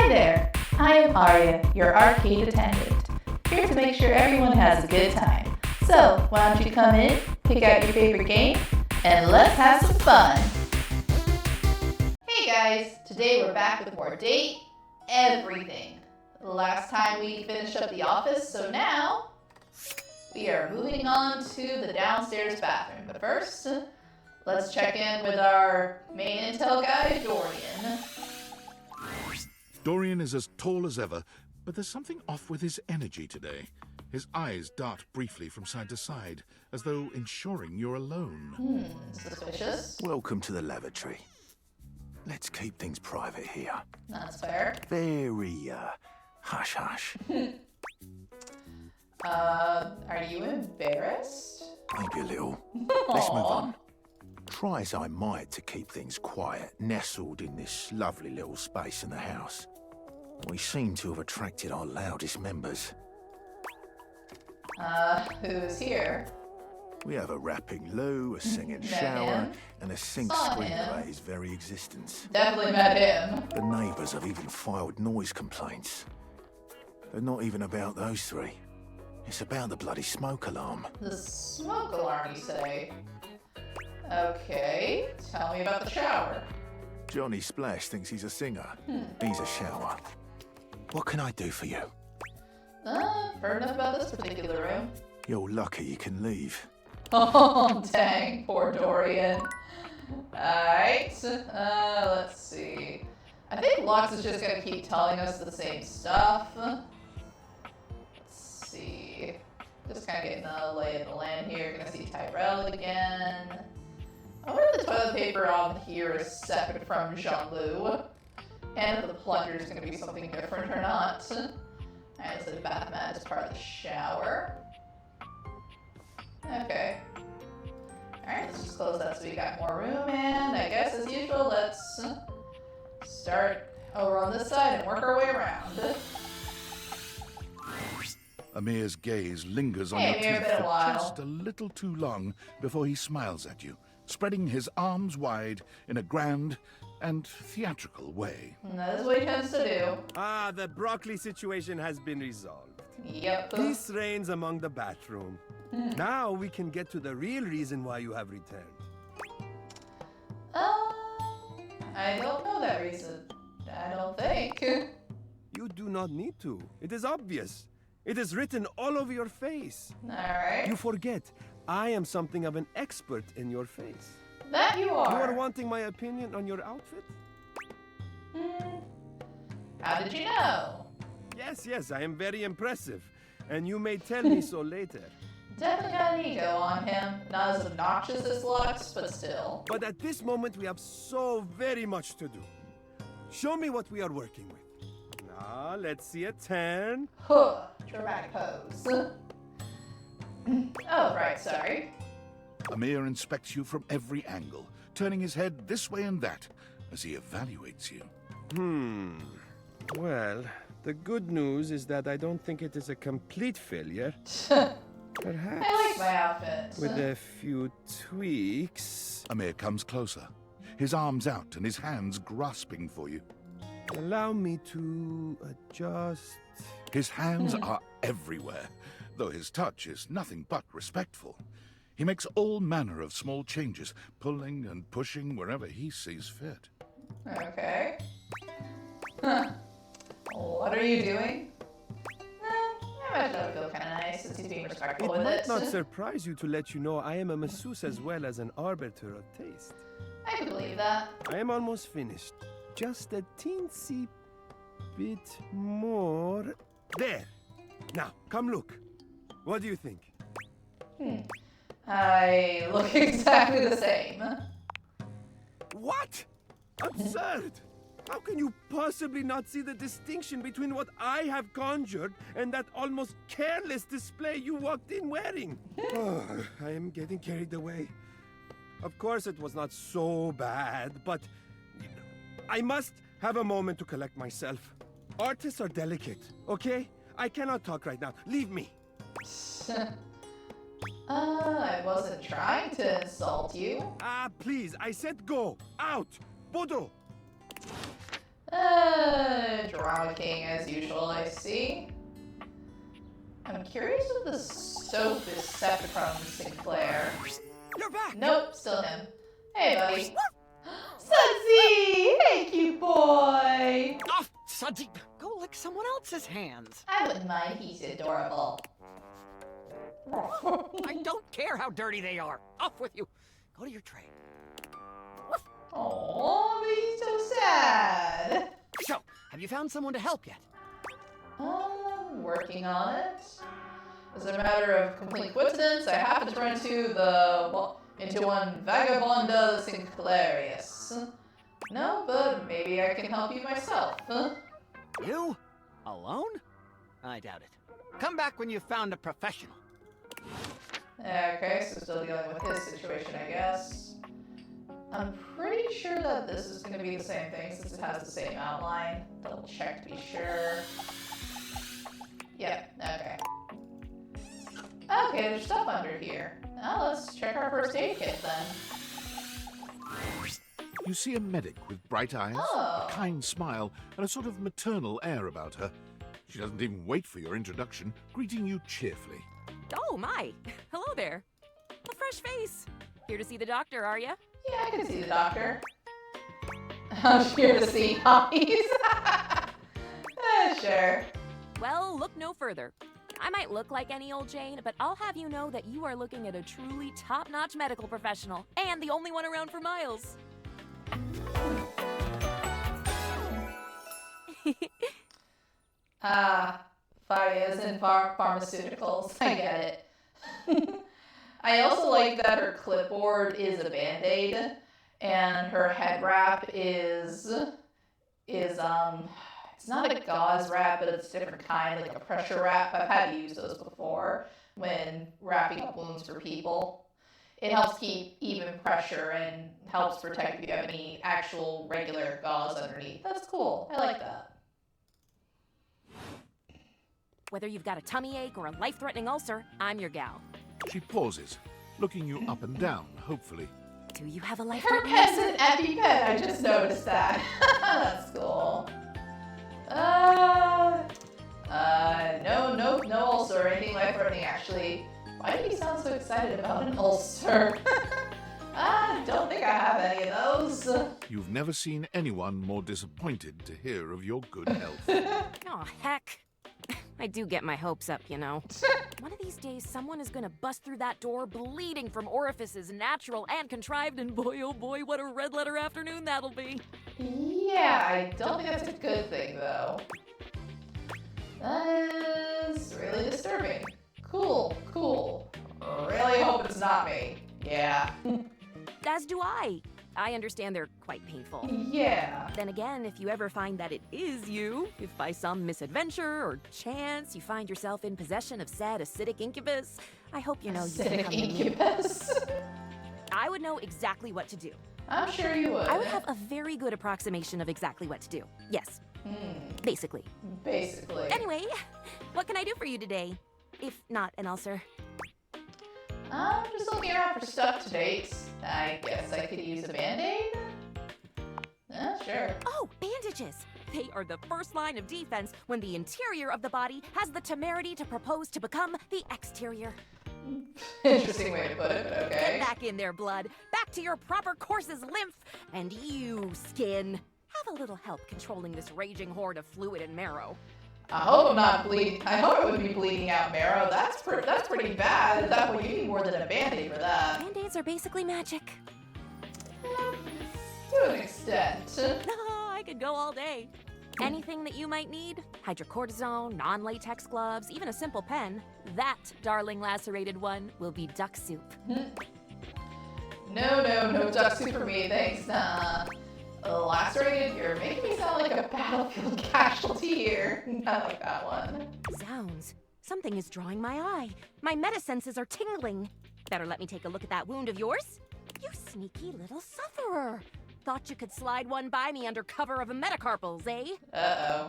Hi there, I am Arya, your arcade attendant, here to make sure everyone has a good time. So, why don't you come in, pick out your favorite game, and let's have some fun! Hey guys, today we're back with more Date Everything. The last time we finished up the office, so now we are moving on to the downstairs bathroom. But first, let's check in with our main intel guy, Dorian. Dorian is as tall as ever, but there's something off with his energy today. His eyes dart briefly from side to side, as though ensuring you're alone. Suspicious. Welcome to the lavatory. Let's keep things private here. That's fair. Very, hush-hush. Are you embarrassed? Maybe a little. Let's move on. Try as I might to keep things quiet, nestled in this lovely little space in the house, we seem to have attracted our loudest members. Who's here? We have a rapping loo, a singing Met shower, him. and a sink Saw screamer him. at his very existence. Definitely met him. The neighbours have even filed noise complaints. But not even about those three. It's about the bloody smoke alarm. The smoke alarm, you say? Okay, tell me about the shower. Johnny Splash thinks he's a singer. He's a shower. What can I do for you? Heard enough about this particular room. You're lucky you can leave. Oh, dang, poor Dorian. Alright, let's see. I think Lux is just gonna keep telling us the same stuff. Let's see. Just kind of getting the lay of the land here. Gonna see Tyrell again. I wonder if the toilet paper on here is separate from Jean-Loup. And if the plunger is going to be something different or not. Alright, let's say the bath mat is part of the shower. Okay. Alright, let's just close that so we got more room. And I guess as usual, let's start over on this side and work our way around. Amir's gaze lingers on Hey, your Amir, teeth been a for while. just a little too long before he smiles at you, spreading his arms wide in a grand and theatrical way. And that is what he tends to do. Ah, the broccoli situation has been resolved. Yep. Peace reigns among the bathroom. Now we can get to the real reason why you have returned. I don't know that reason. I don't think. You do not need to. It is obvious. It is written all over your face. Alright. You forget, I am something of an expert in your face. That you are. You are wanting my opinion on your outfit? How did you know? Yes, I am very impressive. And you may tell me so later. Definitely got an ego on him. Not as obnoxious as Lux, but still. But at this moment, we have so very much to do. Show me what we are working with. Now, let's see a 10. Huh. Dramatic pose. Oh, right, sorry. Amir inspects you from every angle, turning his head this way and that as he evaluates you. Well, the good news is that I don't think it is a complete failure. Perhaps. I like my outfit. With a few tweaks. Amir comes closer, his arms out and his hands grasping for you. Allow me to adjust. His hands are everywhere, though his touch is nothing but respectful. He makes all manner of small changes, pulling and pushing wherever he sees fit. Okay. Huh. What are you doing? I imagine that would feel kind of nice since he's being respectful It with might it. not surprise you to let you know I am a masseuse as well as an arbiter of taste. I can believe that. I am almost finished. Just a teensy bit more. There! Now, come look. What do you think? I look exactly the same. What? Absurd! How can you possibly not see the distinction between what I have conjured and that almost careless display you walked in wearing? Oh, I am getting carried away. Of course, it was not so bad, but I must have a moment to collect myself. Artists are delicate, okay? I cannot talk right now. Leave me. I wasn't trying to insult you. Ah, please, I said go. Out. Bodo. Drama frolicking as usual, I see. I'm curious if the soap is separate from Sinclair. You're back! Nope, still him. Hey, buddy. Sudsy! Hey, cute boy! Oh, Sudsy, go lick someone else's hands. I wouldn't mind, he's adorable. I don't care how dirty they are. Off with you. Go to your tray. Oh, but he's so sad. So, have you found someone to help yet? I'm working on it. As a matter of complete coincidence, I happened to run into one Vagabonda Sinclairius. No, but maybe I can help you myself, huh? You? Alone? I doubt it. Come back when you've found a professional. Okay, so still dealing with his situation, I guess. I'm pretty sure that this is going to be the same thing since it has the same outline. Double check to be sure. Yep, okay. Okay, there's stuff under here. Now let's check our first aid kit then. You see a medic with bright eyes, Oh. a kind smile, and a sort of maternal air about her. She doesn't even wait for your introduction, greeting you cheerfully. Oh, my. Hello there. A fresh face. Here to see the doctor, Arya? Yeah, I can see the doctor. I'm here to see hobbies. Sure. Well, look no further. I might look like any old Jane, but I'll have you know that you are looking at a truly top-notch medical professional, and the only one around for miles. Fires and pharmaceuticals. I get it. I also like that her clipboard is a band-aid, and her head wrap is it's not a gauze wrap, but it's a different kind, like a pressure wrap. I've had to use those before when wrapping up wounds for people. It helps keep even pressure and helps protect if you have any actual regular gauze underneath. That's cool. I like that. Whether you've got a tummy ache or a life-threatening ulcer, I'm your gal. She pauses, looking you up and down, hopefully. Do you have a Her life-threatening pet's ulcer? an EpiPen. I just noticed that. That's cool. No ulcer or anything life-threatening, actually. Why did he sound so excited about an ulcer? I don't think I have any of those. You've never seen anyone more disappointed to hear of your good health. Oh, heck. I do get my hopes up, you know. One of these days, someone is gonna bust through that door bleeding from orifices, natural and contrived, and boy, oh boy, what a red-letter afternoon that'll be. Yeah, I don't think that's a good thing, though. That is really disturbing. Cool. Really hope it's not me. Yeah. As do I. I understand they're quite painful. Yeah. Then again, if you ever find that it is you, if by some misadventure or chance you find yourself in possession of said acidic incubus, I hope you know you can Acidic come to me. incubus. I would know exactly what to do. I'm sure you would. I would have a very good approximation of exactly what to do. Yes. Basically. Basically. Anyway, what can I do for you today? If not an ulcer. I'm just looking around for stuff to date. I guess I could use a band-aid? Sure. Oh, bandages! They are the first line of defense when the interior of the body has the temerity to propose to become the exterior. Interesting way to put it, but Get okay. back in there, blood. Back to your proper course's lymph. And you, skin, have a little help controlling this raging horde of fluid and marrow. I hope I'm not bleeding. I hope I would be bleeding out marrow. That's pretty bad. At that point, you need more than a band-aid for that. Band-aids are basically magic. To an extent. I could go all day. Anything that you might need, hydrocortisone, non-latex gloves, even a simple pen, that, darling lacerated one, will be duck soup. No duck soup for me, thanks. Nah. Lacerated, you're making me sound like a battlefield casualty here. I like that one. Zounds, something is drawing my eye. My metasenses are tingling. Better let me take a look at that wound of yours. You sneaky little sufferer. Thought you could slide one by me under cover of a metacarpals, eh? Uh-oh.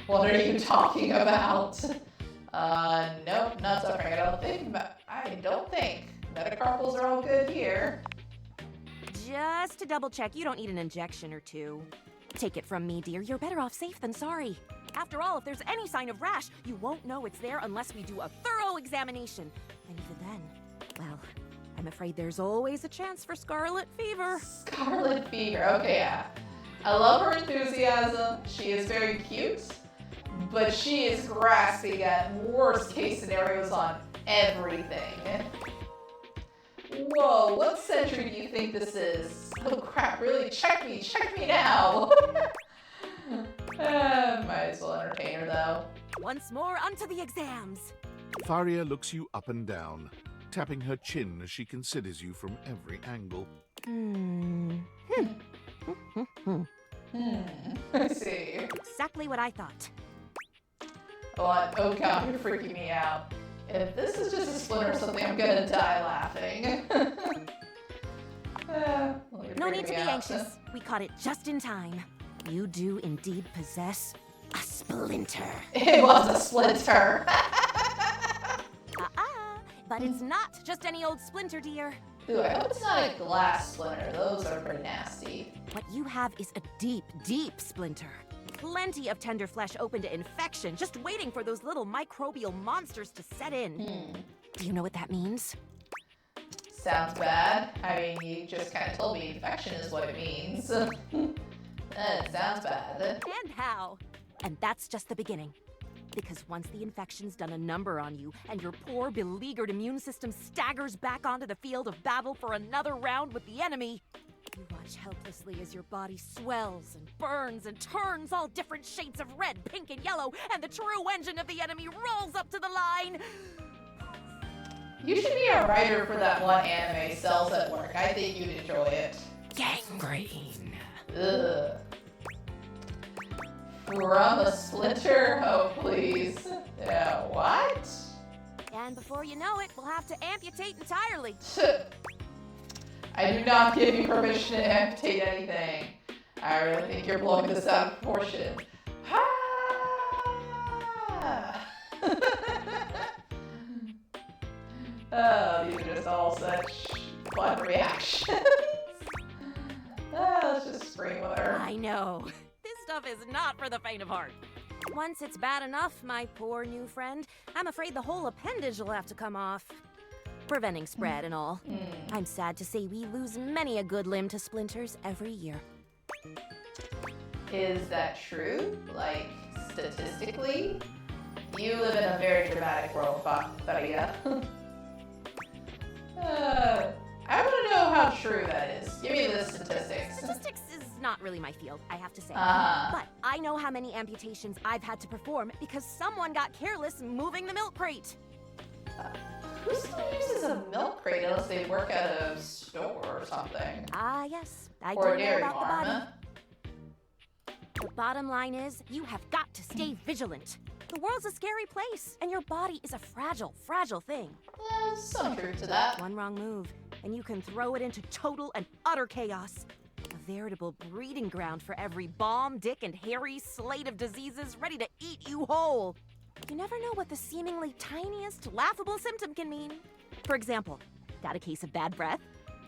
What are you talking about? Nope, not suffering. I don't think. Metacarpals are all good here. Just to double check, you don't need an injection or two. Take it from me, dear. You're better off safe than sorry. After all, if there's any sign of rash, you won't know it's there unless we do a thorough examination. And even then, well, I'm afraid there's always a chance for scarlet fever. Scarlet fever. Okay, yeah. I love her enthusiasm. She is very cute, but she is grasping at worst case scenarios on everything. Whoa, what century do you think this is? Oh crap, really? Check me now. Might as well entertain her though. Once more, onto the exams. Arya looks you up and down, tapping her chin as she considers you from every angle. I see. Exactly what I thought. What? Oh god, you're freaking me out. If this is just a splinter or something, I'm gonna die laughing. No need to be anxious. We caught it just in time. You do indeed possess a splinter. It was a splinter. But it's not just any old splinter, dear. Ooh, I hope it's not a glass splinter. Those are pretty nasty. What you have is a deep, deep splinter. Plenty of tender flesh open to infection, just waiting for those little microbial monsters to set in. Do you know what that means? Sounds bad. I mean, you just kind of told me infection is what it means. That sounds bad. And how? And that's just the beginning. Because once the infection's done a number on you, and your poor, beleaguered immune system staggers back onto the field of battle for another round with the enemy, you watch helplessly as your body swells and burns and turns all different shades of red, pink, and yellow, and the true engine of the enemy rolls up to the line. You should be a writer for that one anime, Cells at Work. I think you'd enjoy it. Gangrene. Ugh. From a splinter? Oh, please. Yeah, what? And before you know it, we'll have to amputate entirely. I do not give you permission to amputate anything. I really think you're blowing this out of proportion. Oh, these are just all such fun reactions. Let's just scream with her. I know. This stuff is not for the faint of heart. Once it's bad enough, my poor new friend, I'm afraid the whole appendage will have to come off. Preventing spread and all. I'm sad to say we lose many a good limb to splinters every year. Is that true? Like, statistically? You live in a very dramatic world, Arya. I want to know how true that is. Give me the statistics. Statistics is not really my field, I have to say. Ah. But I know how many amputations I've had to perform because someone got careless moving the milk crate. Who still uses a milk crate unless they work at a store or something? Ah, yes. I Or a do know dairy about the farm? body. The bottom line is, you have got to stay vigilant. The world's a scary place, and your body is a fragile, fragile thing. Some truth to that. One wrong move, and you can throw it into total and utter chaos. A veritable breeding ground for every bomb, dick, and hairy slate of diseases ready to eat you whole. You never know what the seemingly tiniest, laughable symptom can mean. For example, got a case of bad breath?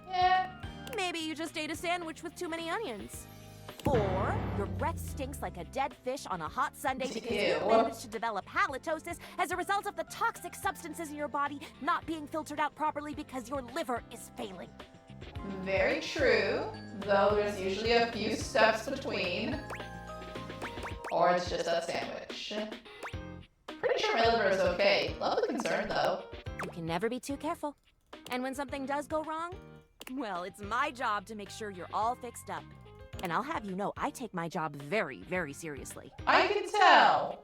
Yeah. Maybe you just ate a sandwich with too many onions. Or your breath stinks like a dead fish on a hot Sunday because you Ew. managed to develop halitosis as a result of the toxic substances in your body not being filtered out properly because your liver is failing. Very true, though there's usually a few steps between. Or it's just a sandwich. Pretty sure my liver is okay. Love the concern, though. You can never be too careful. And when something does go wrong, well, it's my job to make sure you're all fixed up. And I'll have you know, I take my job very, very seriously. I can tell.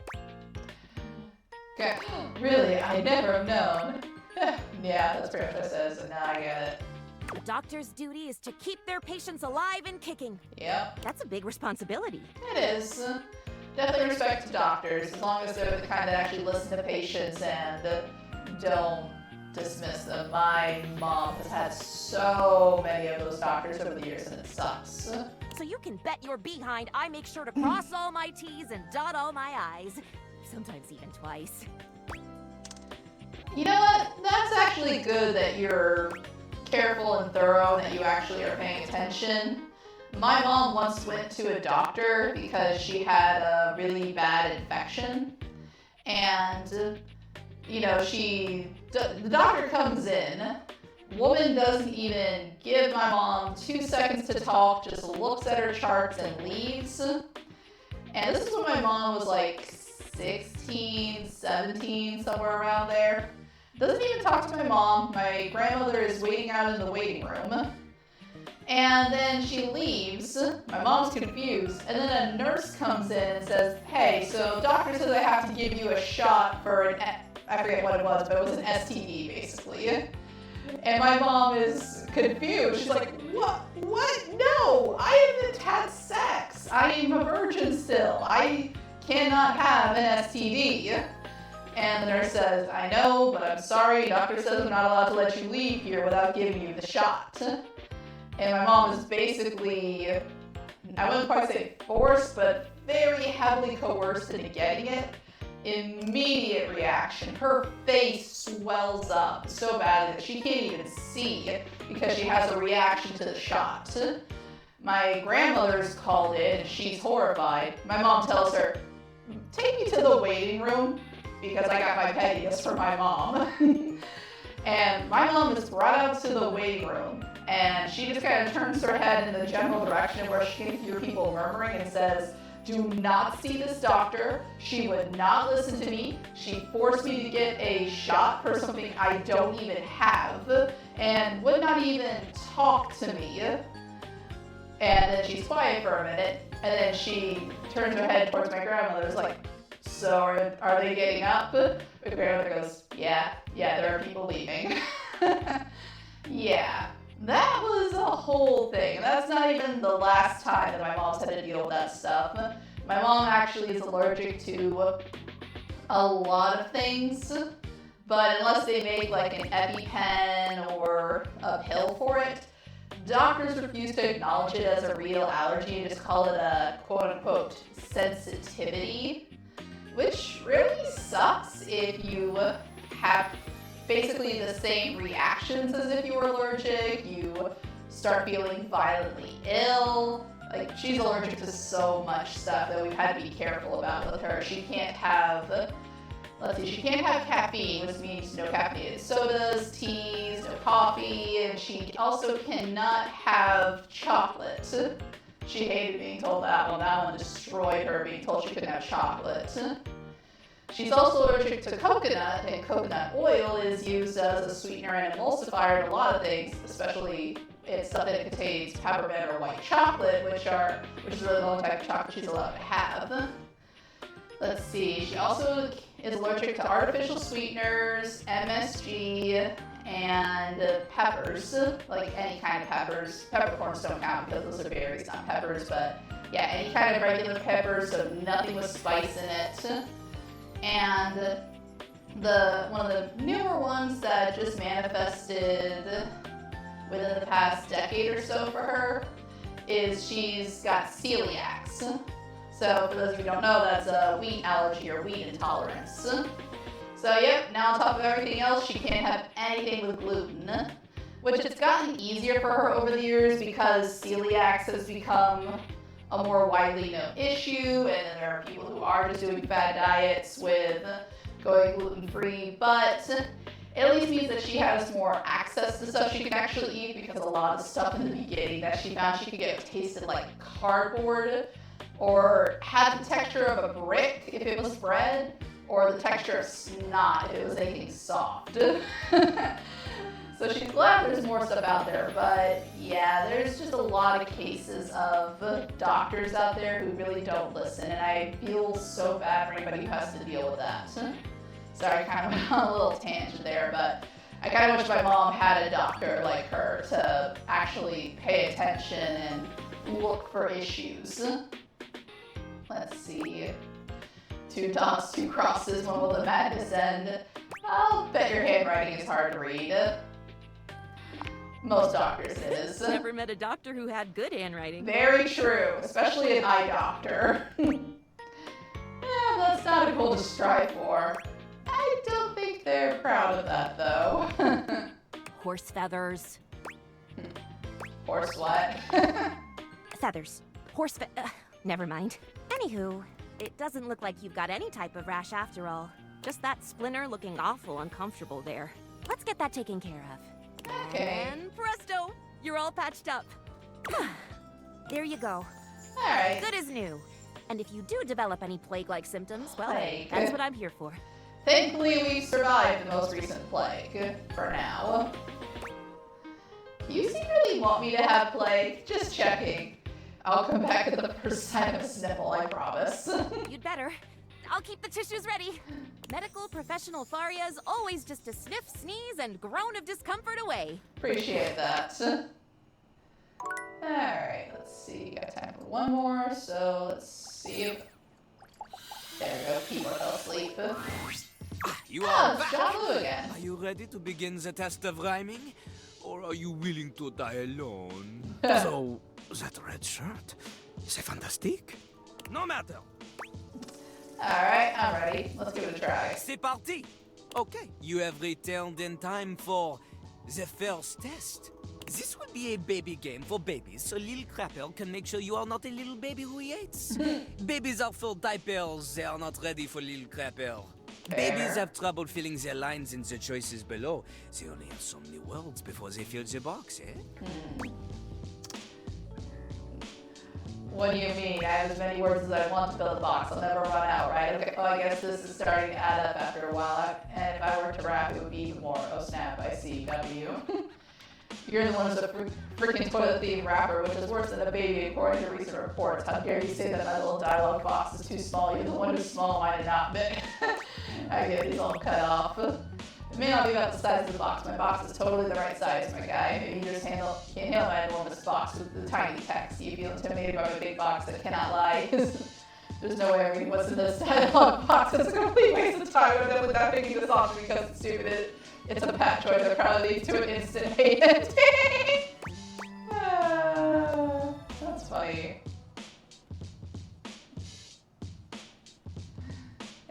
Okay. Really, I never have known. Yeah, that's pretty much what it says, and now I get it. A doctor's duty is to keep their patients alive and kicking. Yep, That's a big responsibility. it is. Definitely respect to doctors, as long as they're the kind that actually listen to patients and don't dismiss them. My mom has had so many of those doctors over the years, and it sucks. So you can bet your behind I make sure to cross all my T's and dot all my I's. Sometimes even twice. You know what? That's actually good that you're careful and thorough and that you actually are paying attention. My mom once went to a doctor because she had a really bad infection. And, you know, the doctor comes in. Woman doesn't even give my mom 2 seconds to talk, just looks at her charts and leaves. And this is when my mom was like 16, 17, somewhere around there. Doesn't even talk to my mom. My grandmother is waiting out in the waiting room. And then she leaves. My mom's confused. And then a nurse comes in and says, hey, so doctor says I have to give you a shot for I forget what it was, but it was an STD basically. And my mom is confused. She's like, what? No, I haven't had sex. I am a virgin still. I cannot have an STD. And the nurse says, I know, but I'm sorry. Doctor says I'm not allowed to let you leave here without giving you the shot. And my mom is basically, I wouldn't quite say forced, but very heavily coerced into getting it. Immediate reaction. Her face swells up so badly that she can't even see because she has a reaction to the shot. My grandmother's called in and she's horrified. My mom tells her, take me to the waiting room because I got my pettiness for my mom. And my mom is brought out to the waiting room and she just kind of turns her head in the general direction where she can hear people murmuring and says, do not see this doctor. She would not listen to me. She forced me to get a shot for something I don't even have and would not even talk to me. And then she's quiet for a minute and then she turns her head towards my grandmother's like, so are they getting up? My grandmother goes, yeah, there are people leaving. Yeah. That was a whole thing. That's not even the last time that my mom's had to deal with that stuff. My mom actually is allergic to a lot of things, but unless they make like an EpiPen or a pill for it, doctors refuse to acknowledge it as a real allergy and just call it a quote-unquote sensitivity, which really sucks if you have basically the same reactions as if you were allergic. You start feeling violently ill. Like, she's allergic to so much stuff that we've had to be careful about with her. She can't have, she can't have caffeine, which means no caffeinated sodas, teas, no coffee, and she also cannot have chocolate. She hated being told that one. That one destroyed her, being told she couldn't have chocolate. She's also allergic to coconut, and coconut oil is used as a sweetener and emulsifier in a lot of things, especially it's stuff that contains peppermint or white chocolate, which is really the only type of chocolate she's allowed to have. Let's see, she also is allergic to artificial sweeteners, MSG, and peppers, like any kind of peppers. Peppercorns don't count because those are berries, not peppers, but yeah, any kind of regular peppers, so nothing with spice in it. And one of the newer ones that just manifested within the past decade or so for her is she's got celiacs. So for those of you who don't know, that's a wheat allergy or wheat intolerance. So yep, now on top of everything else, she can't have anything with gluten, which it's gotten easier for her over the years because celiacs has become a more widely known issue, and then there are people who are just doing fad diets with going gluten-free, but it at least means that she has more access to stuff she can actually eat, because a lot of the stuff in the beginning that she found she could get tasted like cardboard or had the texture of a brick if it was bread, or the texture of snot if it was anything soft. So she's glad there's more stuff out there, but yeah, there's just a lot of cases of doctors out there who really don't listen, and I feel so bad for anybody who has to deal with that. Sorry, I kind of went on a little tangent there, but I kind of wish my mom had a doctor like her to actually pay attention and look for issues. Let's see. 2 dots, 2 crosses, when will the madness end? I'll bet your handwriting is hard to read. Most doctors it is. Never met a doctor who had good handwriting. Very true, especially an eye doctor. Yeah, that's not a goal to strive for. I don't think they're proud of that, though. Horse feathers. Horse what? feathers. Never mind. Anywho, it doesn't look like you've got any type of rash after all. Just that splinter looking awful uncomfortable there. Let's get that taken care of. Okay. And presto! You're all patched up. There you go. Alright. Good as new. And if you do develop any plague-like symptoms, well, Plague. that's what I'm here for. Thankfully, we've survived the most recent plague. For now. You seem really want me to have plague. Just checking. I'll come back at the first sign of a sniffle, I promise. You'd better. I'll keep the tissues ready. Medical professional Faria's always just a sniff, sneeze, and groan of discomfort away. Appreciate that. Alright, let's see. Got time for one more, so let's see if... There we go, Keyboard fell asleep. You Oh, are it's back. John Blue again. Are you ready to begin the test of rhyming? Or are you willing to die alone? So, that red shirt, c'est fantastique. No matter. Alright, I'm ready. Let's give it a try. C'est parti. Okay, you have returned in time for the first test. This will be a baby game for babies, so little crapper can make sure you are not a little baby who hates. Babies are full diapers, they are not ready for little crapper. Babies have trouble filling their lines in the choices below. They only have so many words before they fill the box, eh? What do you mean? I have as many words as I want to fill the box. I'll never run out, right? Okay. Oh, I guess this is starting to add up after a while. And if I were to rap, it would be even more. Oh snap, I see. W. You're the one who's a freaking toilet-themed rapper, which is worse than a baby, according to recent reports. How dare you say that my little dialogue box is too small? You're the one who's small-minded, not big. I get these all cut off. It may not be about the size of the box. My box is totally the right size, my guy. Maybe you just can't handle my enormous box with the tiny text. You feel intimidated by my big box that cannot lie. There's no way I'm reading what's in this dialogue box. It's a complete waste of time. I'm definitely not picking this option because it's stupid. It's a bad choice that probably leads to an instant hate ending. That's funny.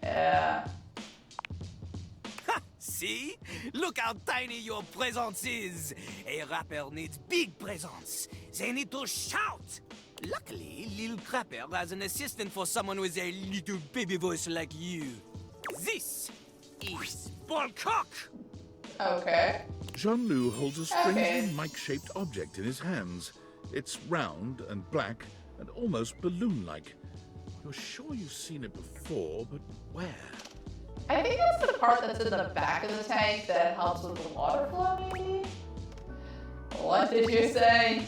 Yeah. See? Look how tiny your presence is. A rapper needs big presence. They need to shout. Luckily, Lil Crapper has an assistant for someone with a little baby voice like you. This is Ballcock. Okay. Jean-Loup holds a strangely Okay. mic-shaped object in his hands. It's round and black and almost balloon-like. You're sure you've seen it before, but where? I think that's the part that's in the back of the tank that helps with the water flow, maybe? What did you say?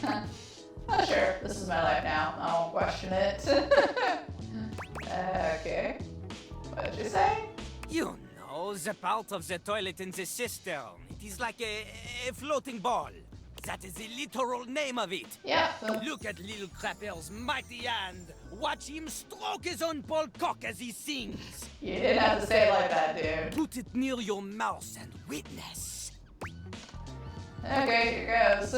Oh, sure. This is my life now. I won't question it. Okay. What did you say? You know, the part of the toilet in the cistern. It is like a floating ball. That is the literal name of it. Yeah. Look at Lil Crapper's mighty hand. Watch him stroke his own Ballcock as he sings. You didn't have to say it like that, dude. Put it near your mouth and witness. Okay, here goes.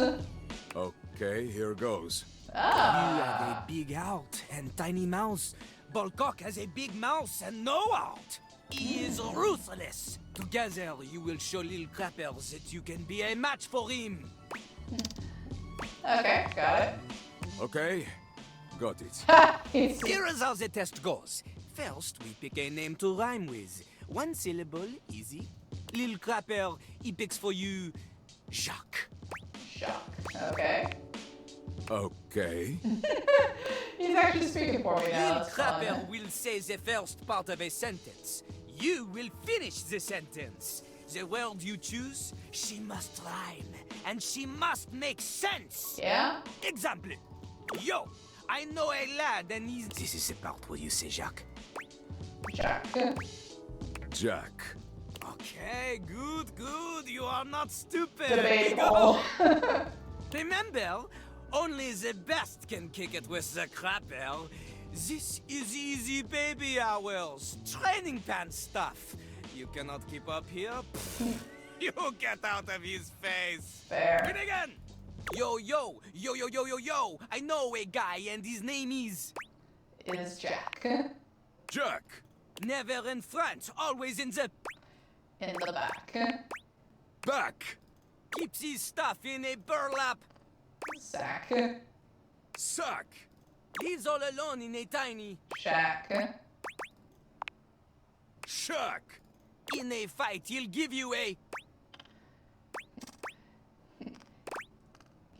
Okay, here goes. You have Ah. a big heart and tiny mouth. Ballcock has a big mouth and no heart. He is ruthless. Together, you will show Lil Crapper that you can be a match for him. Okay, got it. Okay, got it. He's- Here is how the test goes. First, we pick a name to rhyme with. One syllable, easy. Lil Crapper, he picks for you Jacques. Shock. Okay. Okay. He's actually speaking for me now. Lil That's fun. Crapper will say the first part of a sentence. You will finish the sentence. The word you choose, she must rhyme, and she must make sense. Yeah? Example. Yo, I know a lad and he's... This is the part where you say Jacques. Jack. Jack. Okay, good, good. You are not stupid. Debatable. Remember, only the best can kick it with the crapper. This is easy baby hours. Training pants stuff. You cannot keep up here? You get out of his face. Fair. Begin again. Yo, yo, yo, yo, yo, yo, yo. I know a guy and his name is... Is Jack. Jack. Never in front, always in the... In the back. Back. Keeps his stuff in a burlap. Sack. Suck! He's all alone in a tiny... shack. Shuck! In a fight, he'll give you a...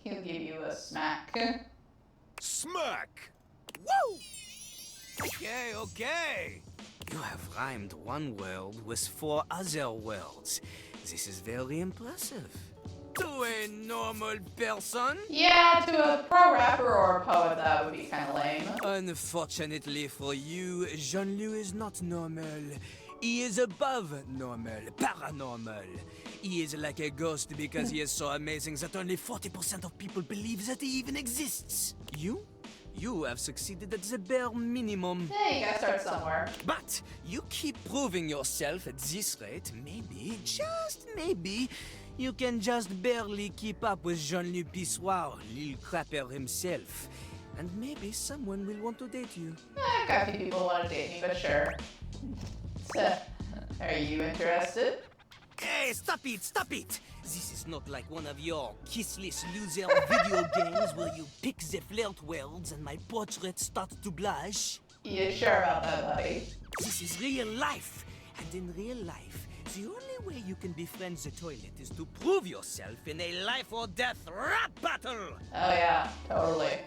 He'll give you a smack. Smack! Woo! Okay, okay. You have rhymed one word with 4 other words. This is very impressive. To a normal person? Yeah, to a pro rapper or a poet, that would be kind of lame. Unfortunately for you, Jean-Louis is not normal. He is above normal, paranormal. He is like a ghost because he is so amazing that only 40% of people believe that he even exists. You have succeeded at the bare minimum. Yeah, you gotta start somewhere. But you keep proving yourself at this rate, maybe, just maybe, you can just barely keep up with Jean-Louis Pissoir, Lil Crapper himself. And maybe someone will want to date you. I've got a few people who want to date me, but sure. So, are you interested? Hey, stop it, stop it! This is not like one of your kissless loser video games where you pick the flirt words and my portrait starts to blush. You sure about that, buddy? This is real life, and in real life, the only way you can befriend the toilet is to prove yourself in a life or death rap battle! Oh yeah, totally.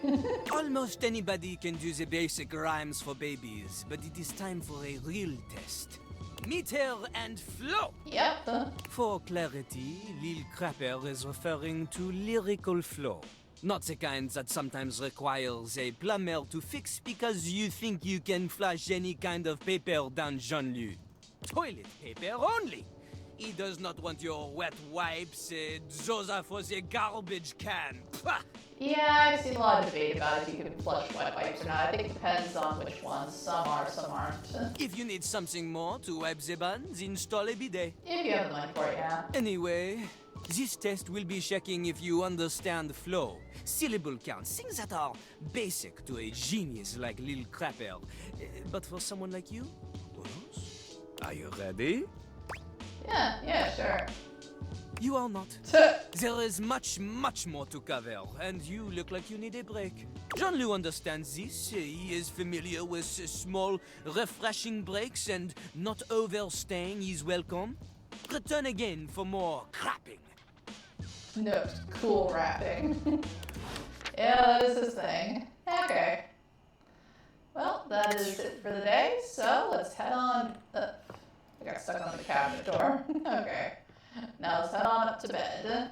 Almost anybody can do the basic rhymes for babies, but it is time for a real test. Meter and flow! Yep. For clarity, Lil Crapper is referring to lyrical flow. Not the kind that sometimes requires a plumber to fix because you think you can flush any kind of paper down Jean-Louis. Toilet paper only! He does not want your wet wipes, those are for the garbage can. Pah! Yeah, I've seen a lot of debate about if you can flush wet wipes or not. I think it depends on which ones. Some are, some aren't. If you need something more to wipe the buns, install a bidet. If you have the money for it, yeah. Anyway, this test will be checking if you understand flow, syllable counts, things that are basic to a genius like Lil Crapper. But for someone like you, who knows? Are you ready? Yeah, sure. You are not. There is much, much more to cover, and you look like you need a break. Jean-Louis understands this. He is familiar with small, refreshing breaks and not overstaying his welcome. Return again for more crapping. No, cool rapping. Yeah, that is his thing. Okay. Well, that is it for the day, so let's head on. I got stuck on the cabinet door. Okay. Now let's head on up to bed.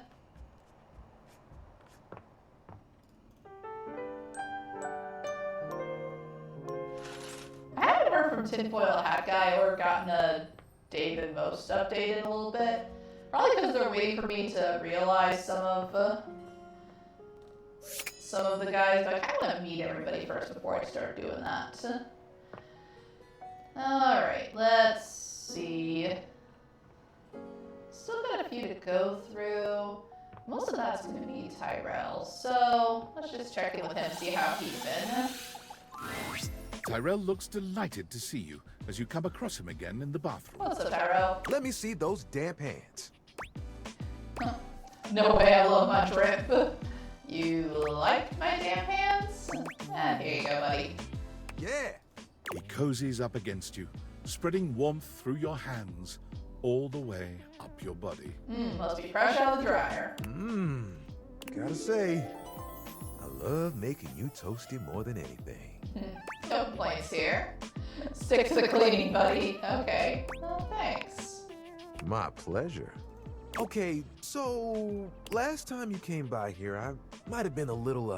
I haven't heard from Tinfoil Hat Guy or gotten a David Most updated a little bit. Probably because they're waiting for me to realize some of the guys, but I kind of want to meet everybody first before I start doing that. Alright, let's see. Still got a few to go through. Most of that's going to be Tyrell, so let's just check in with him, see how he's been. Tyrell looks delighted to see you as you come across him again in the bathroom. What's up, Tyrell? Let me see those damp hands. No way I love my drip. You like my damn hands? And here you go, buddy. Yeah. He cozies up against you, spreading warmth through your hands all the way up your body. Must be fresh out of the dryer. Gotta say, I love making you toasty more than anything. No complaints here. Stick to the cleaning, buddy. Okay. Well, thanks. My pleasure. Okay, so last time you came by here, I might have been a little,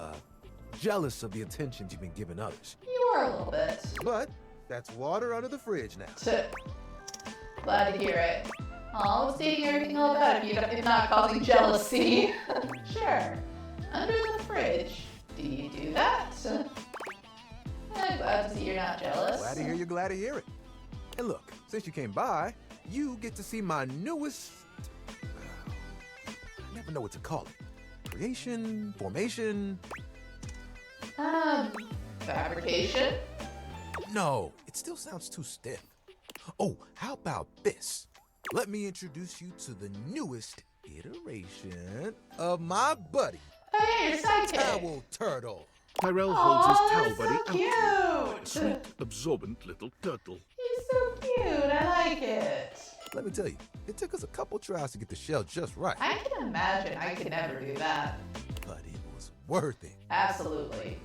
jealous of the attentions you've been giving others. You are a little bit. But that's water under the fridge now. Glad to hear it. Aw, what's dating everything all about if not causing jealousy? Sure. Under the fridge. Do you do that? I'm glad to see you're not jealous. Glad to hear you're glad to hear it. And look, since you came by, you get to see my newest... I never know what to call it. Creation? Formation? Fabrication? No, it still sounds too stiff. Oh, how about this? Let me introduce you to the newest iteration of my buddy, Oh yeah, your sidekick. Towel Turtle. Tyrell holds his Aw, towel that's buddy so out to you. A cute. sweet, absorbent little turtle. He's so cute. I like it. Let me tell you, it took us a couple tries to get the shell just right, I can imagine. I could never do that. but it was worth it. Absolutely.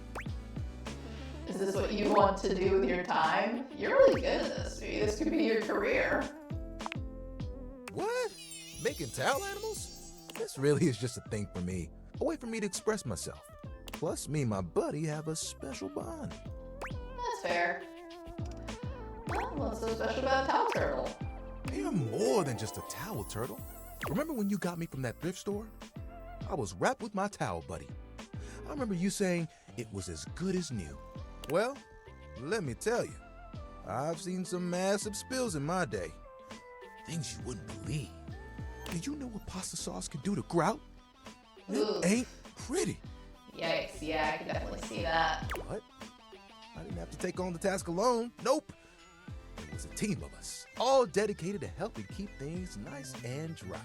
Is this what you want to do with your time? You're really good at this. Maybe this could be your career. What? Making towel animals? This really is just a thing for me, a way for me to express myself. Plus, me and my buddy have a special bond. That's fair. Well, what's so special about a towel turtle? You're more than just a towel turtle. Remember when you got me from that thrift store? I was wrapped with my towel buddy. I remember you saying it was as good as new. Well, let me tell you, I've seen some massive spills in my day. Things you wouldn't believe. Did you know what pasta sauce can do to grout? Ooh. It ain't pretty. Yikes, yeah, I can definitely see that. But I didn't have to take on the task alone. Nope. It was a team of us, all dedicated to helping keep things nice and dry.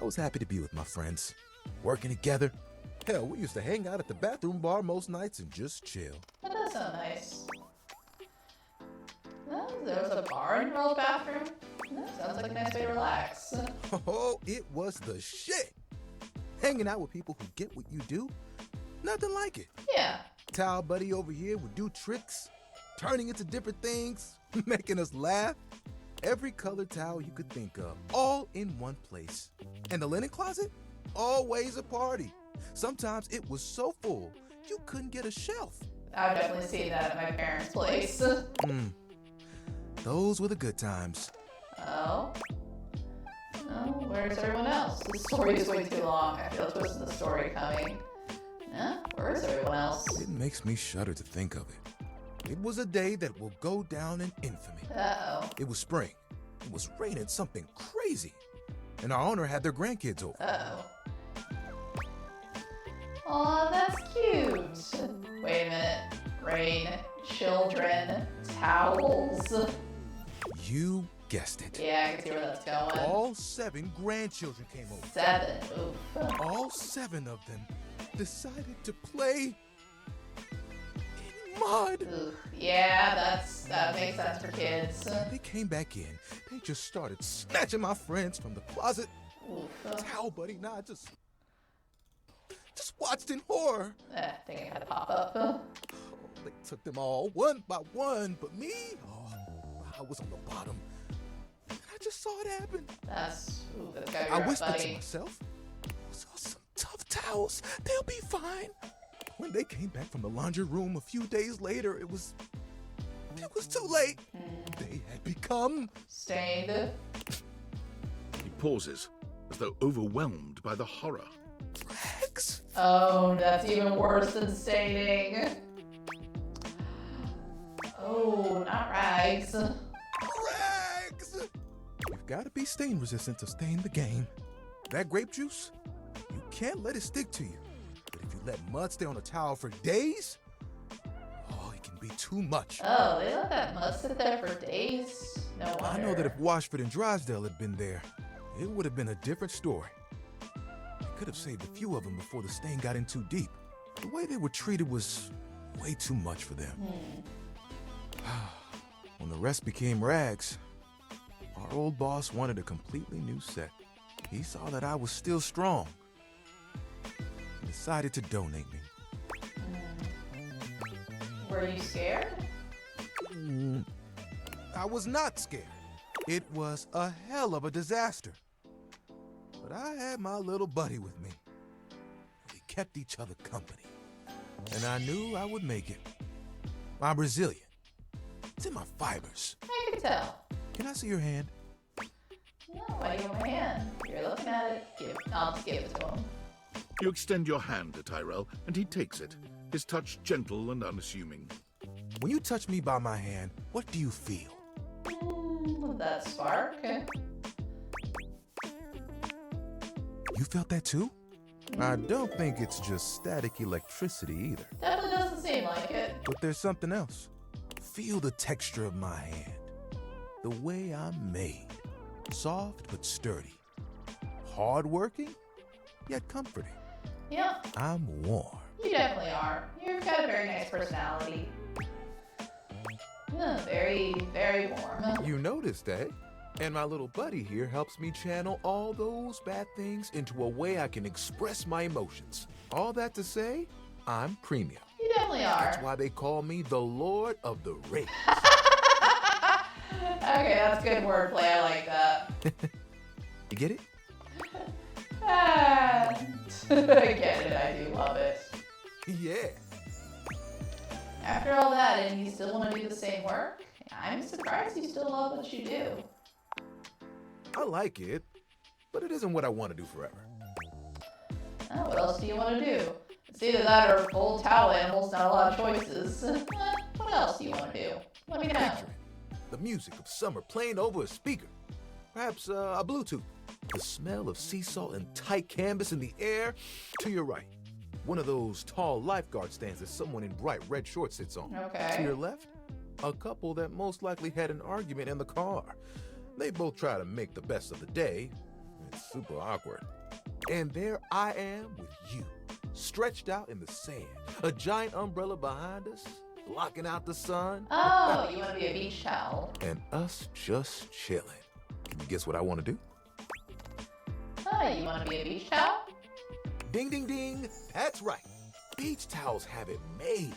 I was happy to be with my friends, working together. Hell, we used to hang out at the bathroom bar most nights and just chill. That does sound nice. Well, there was a bar in your old bathroom. That sounds like a nice way to relax. Oh, it was the shit. Hanging out with people who get what you do, nothing like it. Yeah. Towel buddy over here would do tricks, turning into different things, making us laugh. Every colored towel you could think of, all in one place. And the linen closet? Always a party. Sometimes it was so full, you couldn't get a shelf. I've definitely seen that at my parents' place. Those were the good times. Oh? Oh, where's everyone else? The story is way too long. I feel like this is the story coming. Huh? Where is everyone else? It makes me shudder to think of it. It was a day that will go down in infamy. Uh-oh. It was spring. It was raining something crazy. And our owner had their grandkids over. Uh-oh. Aw, that's cute. Wait a minute. Rain, children, towels. You guessed it. Yeah, I can see where that's going. All 7 grandchildren came over. 7. Oof. All 7 of them decided to play in mud. Oof. Yeah, that makes sense for kids. They came back in. They just started snatching my friends from the closet. Oof. Towel buddy and I just watched in horror. I think I had to pop up. They took them all one by one, but me, I was on the bottom. And I just saw it happen. That's gotta be I rough, whispered to buddy. myself, those are some tough towels. They'll be fine. When they came back from the laundry room a few days later, it was too late. They had become Stained. He pauses, as though overwhelmed by the horror. rags. Oh, that's even worse than staining. Oh, not rags. Rags! You've got to be stain resistant to stay in the game. That grape juice, you can't let it stick to you. But if you let mud stay on a towel for days, it can be too much. Oh, they let that mud sit there for days? No wonder. I know that if Washford and Drysdale had been there, it would have been a different story. They could have saved a few of them before the stain got in too deep. The way they were treated was way too much for them. When the rest became rags, our old boss wanted a completely new set. He saw that I was still strong and decided to donate me. Were you scared? I was not scared. It was a hell of a disaster. But I had my little buddy with me. We kept each other company. And I knew I would make it. I'm resilient. It's in my fibers. I can tell. Can I see your hand? No, why do you want my hand? You're looking at it. I'll just give it to him. You extend your hand to Tyrell, and he takes it, his touch gentle and unassuming. When you touch me by my hand, what do you feel? That spark. You felt that too? I don't think it's just static electricity either. Definitely doesn't seem like it. But there's something else. Feel the texture of my hand. The way I'm made. Soft but sturdy. Hard-working, yet comforting. Yep, I'm warm. you definitely are. You're You've got a very nice personality. Very, very warm. You noticed, eh? And my little buddy here helps me channel all those bad things into a way I can express my emotions. All that to say, I'm premium. You definitely are. That's why they call me the Lord of the Rings. Okay, that's good wordplay. I like that. You get it? I get it. I do love it. Yeah. After all that, and you still want to do the same work? I'm surprised you still love what you do. I like it, but it isn't what I want to do forever. Oh, what else do you want to do? It's either that or old towel animals, not a lot of choices. What else do you want to do? Let me know. Picture it. The music of summer playing over a speaker. Perhaps a Bluetooth. The smell of sea salt and tight canvas in the air to your right. One of those tall lifeguard stands that someone in bright red shorts sits on. Okay. To your left, a couple that most likely had an argument in the car. They both try to make the best of the day. It's super awkward. And there I am with you, stretched out in the sand, a giant umbrella behind us, blocking out the sun. Oh, you want to be a beach towel. And us just chilling. Can you guess what I want to do? Oh, you want to be a beach towel? Ding, ding, ding. That's right. Beach towels have it made.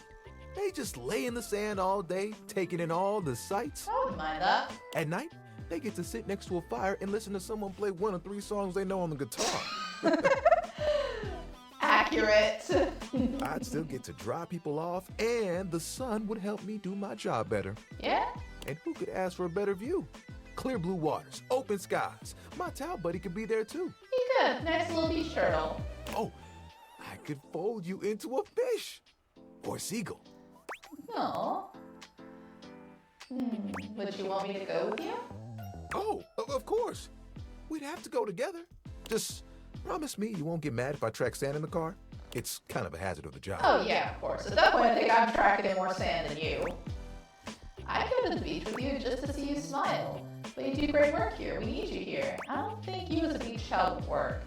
They just lay in the sand all day, taking in all the sights. I wouldn't mind that. At night, they get to sit next to a fire and listen to someone play one of 3 songs they know on the guitar. Accurate. I'd still get to dry people off, and the sun would help me do my job better. Yeah? And who could ask for a better view? Clear blue waters, open skies. My towel buddy could be there too. You could. Nice little beach turtle. Oh, I could fold you into a fish or a seagull. Aw. Would you want me to go with you? Oh, of course. We'd have to go together. Just promise me you won't get mad if I track sand in the car. It's kind of a hazard of the job. Oh, yeah, of course. At that point, I think I'm tracking in more sand than you. I'd go to the beach with you just to see you smile. But you do great work here. We need you here. I don't think you as a beach towel would work.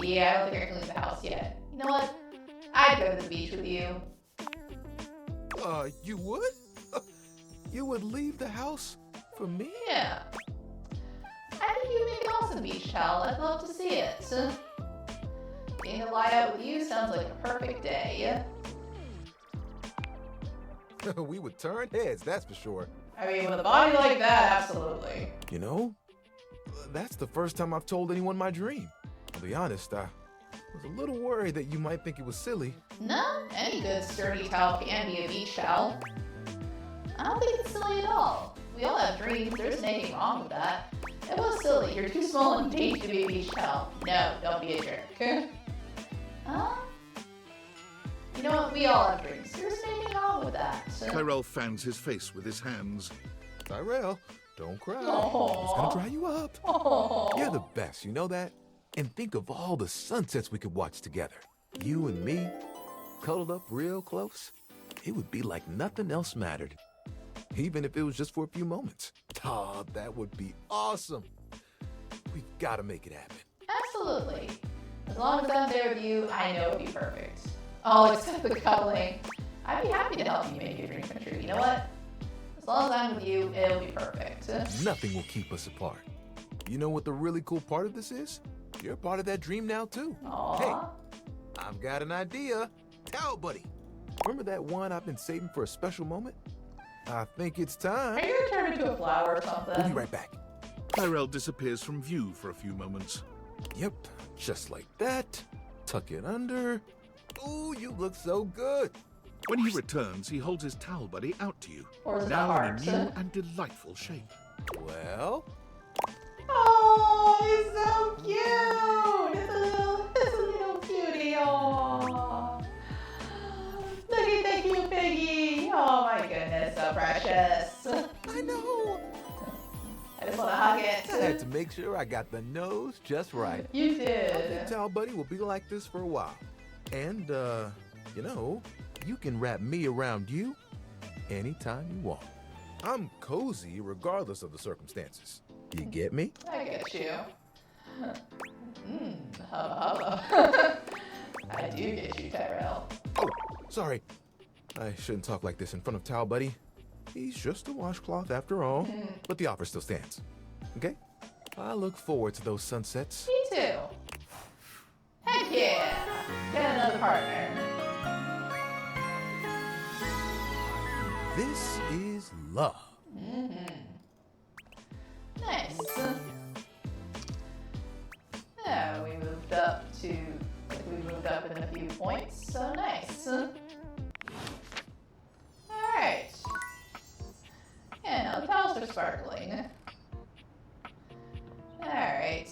Yeah, I don't think I can leave the house yet. You know what? I'd go to the beach with you. You would? You would leave the house for me? Yeah. I think you'd make an awesome beach towel. I'd love to see it. Being a lie out with you sounds like a perfect day. We would turn heads, that's for sure. I mean, with a body like that, absolutely. You know, that's the first time I've told anyone my dream. I'll be honest, I was a little worried that you might think it was silly. No, any good sturdy towel can be a beach towel. I don't think it's silly at all. We all have dreams. There isn't anything wrong with that. It was silly. You're too small and dainty to be a beach towel. No, don't be a jerk. You know what? We all have dreams. There isn't anything wrong with that. Tyrell fans his face with his hands. Tyrell, don't cry. Aww. It's gonna dry you up. Aww. You're the best, you know that? And think of all the sunsets we could watch together. You and me, cuddled up real close. It would be like nothing else mattered. Even if it was just for a few moments. Oh, that would be awesome. We've gotta make it happen. Absolutely. As long as I'm there with you, I know it'll be perfect. Oh, except the cuddling. I'd be happy to help you make your dream come true. You know what? As long as I'm with you, it'll be perfect. Nothing will keep us apart. You know what the really cool part of this is? You're part of that dream now, too. Aww. Hey, I've got an idea. Towel buddy. Remember that one I've been saving for a special moment? I think it's time. Are you gonna turn into a flower or something? We'll be right back. Tyrell disappears from view for a few moments. Yep, just like that. Tuck it under. Ooh, you look so good. When he returns, he holds his towel buddy out to you, Or is it now in a hearts? new and delightful shape. Well, Oh, he's so cute! It's a little cutie. Oh, look at the cute piggy. Oh my goodness, so precious. I know. I just want to hug I had it. to make sure I got the nose just right. You I think did. Towel buddy will be like this for a while. And, you know, you can wrap me around you anytime you want. I'm cozy regardless of the circumstances. You get me? I get you. Hubba hubba. I do get you, Tyrell. Oh, sorry. I shouldn't talk like this in front of Towel Buddy. He's just a washcloth after all. But the offer still stands. Okay? I look forward to those sunsets. Me too. Heck yeah! Get another partner. This is love. Nice. Yeah, we moved up in a few points, so nice. Alright. Yeah, now the towels are sparkling. Alright.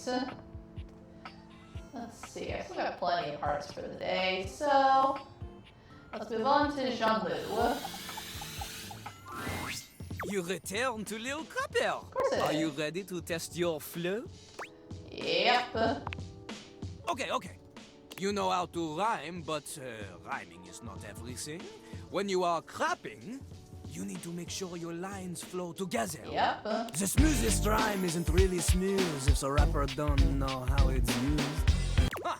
Let's see, I still got plenty of hearts for the day, so let's move on to Jean-Loup. You return to Little Crapper. Of course it Are is. you ready to test your flow? Yep. Okay. You know how to rhyme, but rhyming is not everything. When you are crapping, you need to make sure your lines flow together. Yep. The smoothest rhyme isn't really smooth if the rapper don't know how it's used. Ha!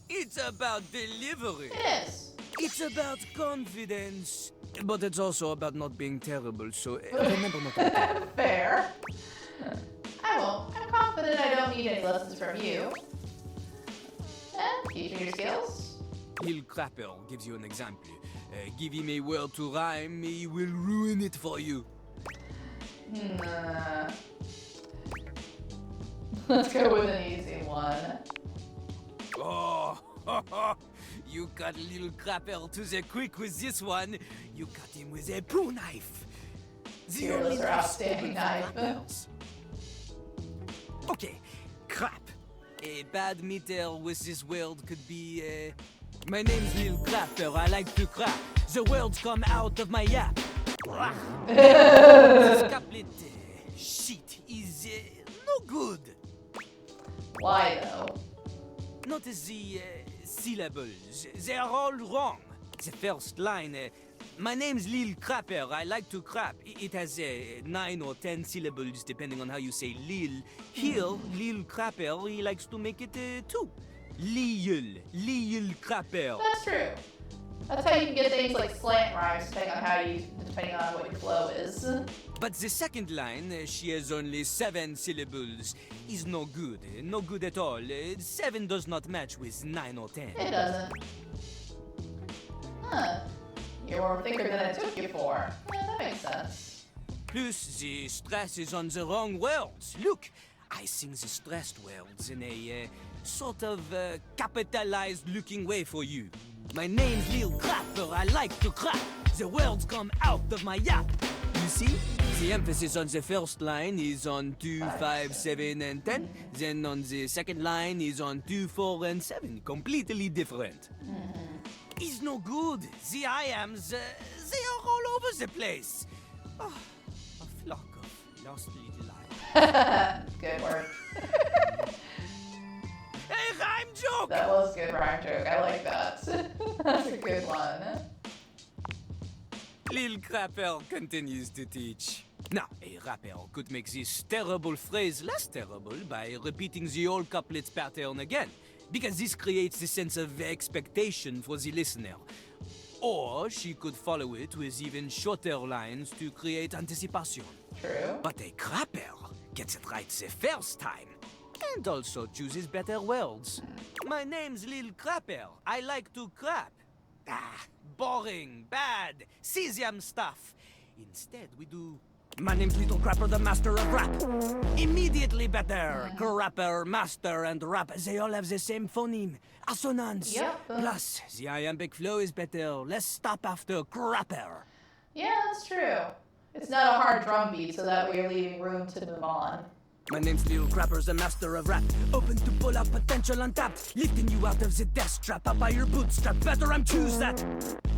It's about delivery. It is. It's about confidence. But it's also about not being terrible, so remember not to be terrible. Fair. I won't. I'm confident I don't need any lessons from you. And teaching your skills. Lil Crapper gives you an example. Give him a word to rhyme, he will ruin it for you. Let's go with an easy one. Oh, you got Lil Crapper to the quick with this one. You cut him with a poo knife. The Here, only those are knife outstanding stable for knife. crappers. Okay, crap. A bad meter with this word could be, my name's Lil Crapper, I like to crap. The words come out of my yap. This couplet shit is no good. Why though? Not the syllables. They are all wrong. The first line, my name's Lil Crapper, I like to crap. It has 9 or 10 syllables depending on how you say Lil. Here, Lil Crapper, he likes to make it 2. Lil Crapper. That's true. That's how you can get things like slant rhymes depending on what your flow is. But the second line, she has only 7 syllables, is no good. No good at all. 7 does not match with 9 or 10. It doesn't. Huh. You're more of a thinker than I took you for. Yeah, that makes sense. Plus, the stress is on the wrong words. Look, I sing the stressed words in a sort of capitalized looking way for you. My name's Lil Crapper, I like to crap. The words come out of my yap. You see, the emphasis on the first line is on 2, 5, 7, and 10. Then on the second line is on 2, 4, and 7. Completely different. It's no good. The I-ams, they are all over the place. Oh, a flock of lost little lines. Good work. A rhyme joke! That was a good rhyme joke. I like that. That's a good one. Lil Crapper continues to teach. Now, a rapper could make this terrible phrase less terrible by repeating the old couplets pattern again, because this creates a sense of expectation for the listener. Or she could follow it with even shorter lines to create anticipation. True. But a crapper gets it right the first time, and also chooses better words. My name's Lil Crapper. I like to crap. Ah, boring, bad, cesium stuff. Instead, we do... My name's Little Crapper, the master of rap. Immediately better. Crapper, master, and rap, they all have the same phoneme. Assonance. Yep. Plus, the iambic flow is better. Less stop after crapper. Yeah, that's true. It's not a hard drum beat, so that way you're leaving room to move on. My name's Lil Crapper, the master of rap. Open to pull out potential untapped. Lifting you out of the death trap. Up by your bootstrap. Better I'm choose that.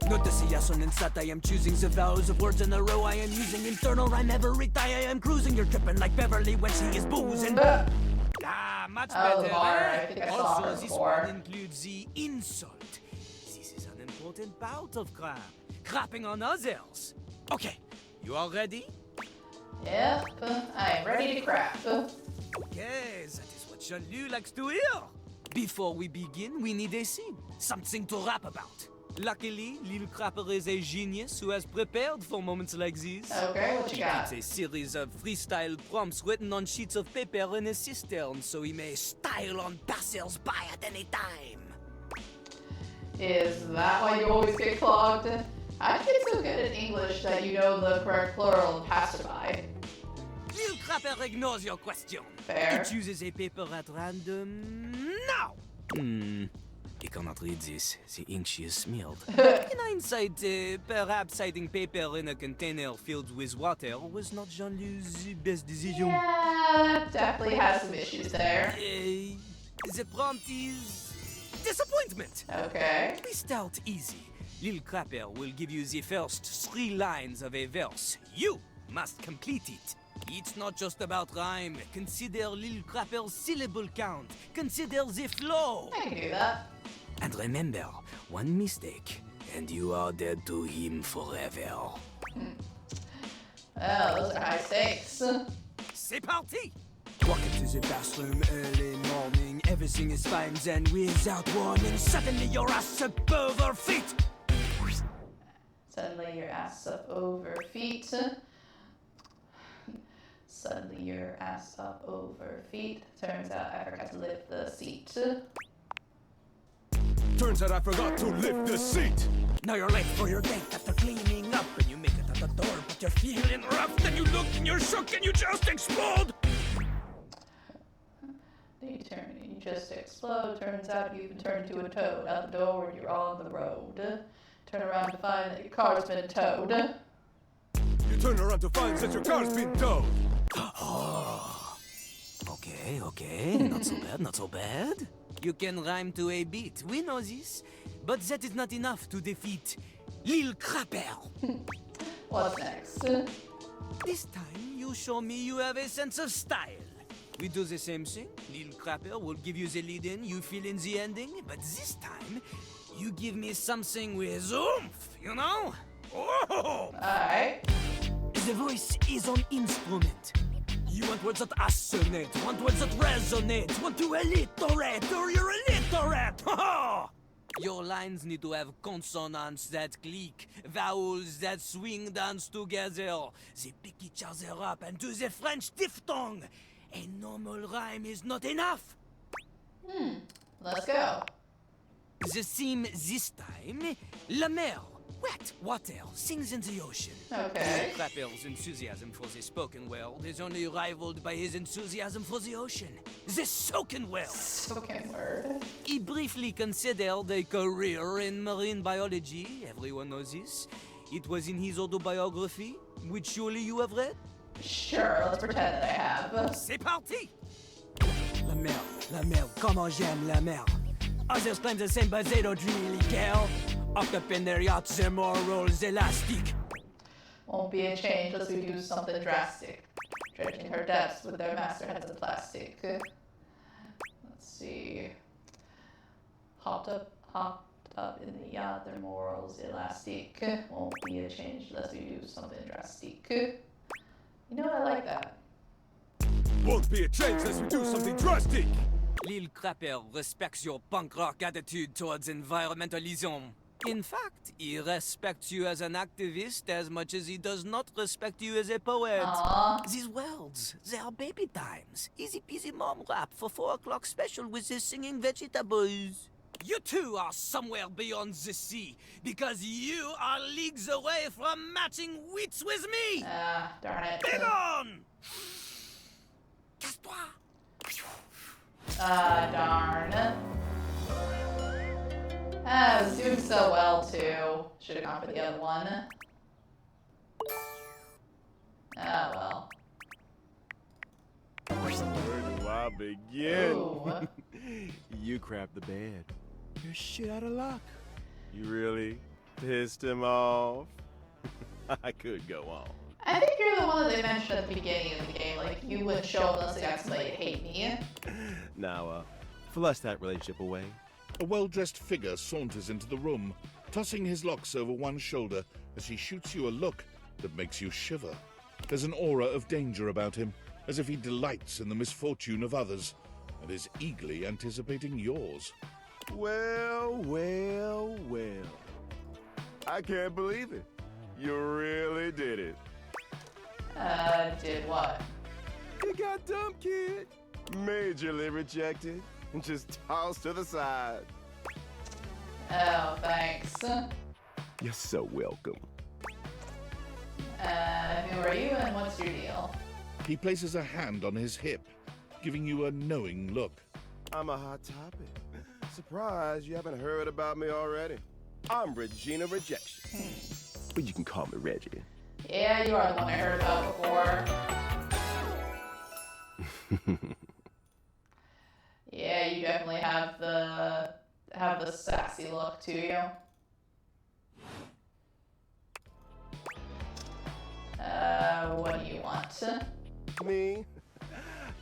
Notice the assonance that I am choosing the vowels of words in a row. I am using internal rhyme every time I am cruising. You're tripping like Beverly when she is boozing. Ah, much Oh, better. bar. I think I saw Also, her this before. one includes the insult. This is an important part of crap. Crapping on others. Okay, you all ready? Yep. I'm ready to crap. Okay, that is what Jean-Loup likes to hear. Before we begin, we need a scene. Something to rap about. Luckily, Lil Crapper is a genius who has prepared for moments like these. Okay, what you He got? keeps a series of freestyle prompts written on sheets of paper in a cistern so he may style on passers-by at any time. Is that why you always get clogged? How'd you get so good at English that you know the correct plural of passerby? Lil Crapper ignores your question. Fair. It chooses a paper at random now. He cannot read this. The ink she has smeared. In hindsight, perhaps hiding paper in a container filled with water was not Jean-Louis' best decision. Yeah, that definitely has some issues there. The prompt is disappointment. Okay. We start easy. Lil Crapper will give you the first 3 lines of a verse. You must complete it. It's not just about rhyme. Consider Lil Crapper's syllable count. Consider the flow. I can do that. And remember, one mistake, and you are dead to him forever. Oh, those are high stakes. C'est parti! Walk into the bathroom early morning, everything is fine, then without warning, suddenly your ass up over feet. Suddenly your ass up over feet. Suddenly your ass up over feet. Turns out I forgot to lift the seat. Turns out I forgot to lift the seat. Now you're late for your date after cleaning up, and you make it at the door, but you're feeling rough. Then you look and you're shook and you just explode. You turn and you just explode. Turns out you've been turned into a toad. Out the door and you're on the road. Turn around to find that your car's been towed. You turn around to find that your car's been towed. Oh. Okay. Not so bad, not so bad. You can rhyme to a beat. We know this. But that is not enough to defeat Lil Crapper. What's next? This time, you show me you have a sense of style. We do the same thing. Lil Crapper will give you the lead in, you fill in the ending. But this time, you give me something with oomph, you know? Oh! Alright. The voice is an instrument. You want words that assonate, want words that resonate, want to alliterate, or you're illiterate! Your lines need to have consonants that click, vowels that swing dance together. They pick each other up and do the French diphthong. A normal rhyme is not enough. Let's go. The theme this time, La Mer. Wet water sings in the ocean. Okay. Crapper's enthusiasm for the spoken world is only rivaled by his enthusiasm for the ocean. The soaken world. Spoken word. He briefly considered a career in marine biology. Everyone knows this. It was in his autobiography, which surely you have read. Sure, let's pretend that I have. C'est parti! La mer, comment j'aime la mer. Others claim the same, but they don't really care. Up in their yachts, their morals elastic. Won't be a change unless we do something drastic. Dredging her depths with their masterheads of plastic. Let's see. Hopped up in the yacht, their morals elastic. Won't be a change unless we do something drastic. You know what? I like that. Won't be a change unless we do something drastic. Lil Crapper respects your punk rock attitude towards environmentalism. In fact, he respects you as an activist as much as he does not respect you as a poet. Aww. These worlds, they are baby times. Easy peasy mom rap for 4 o'clock special with the singing vegetables. You two are somewhere beyond the sea, because you are leagues away from matching wits with me! Darn it. Big on! Casse-toi! Darn. I was doing so well, too. Should've gone for the other one. Oh, well. Where do I begin? Ooh. You crapped the bed. You're shit out of luck. You really pissed him off? I could go on. I think you're the one that they mentioned at the beginning of the game. Like, you wouldn't show unless they got somebody to hate me. Now, flush that relationship away. A well-dressed figure saunters into the room, tossing his locks over one shoulder as he shoots you a look that makes you shiver. There's an aura of danger about him, as if he delights in the misfortune of others, and is eagerly anticipating yours. Well. I can't believe it. You really did it. Did what? You got dumped, kid. Majorly rejected and just tossed to the side. Oh, thanks. You're so welcome. Who are you and what's your deal? He places a hand on his hip, giving you a knowing look. I'm a hot topic. Surprised you haven't heard about me already. I'm Regina Rejection. But you can call me Reggie. Yeah, you are the one I heard about before. Yeah, you definitely have the sassy look to you. What do you want? Me?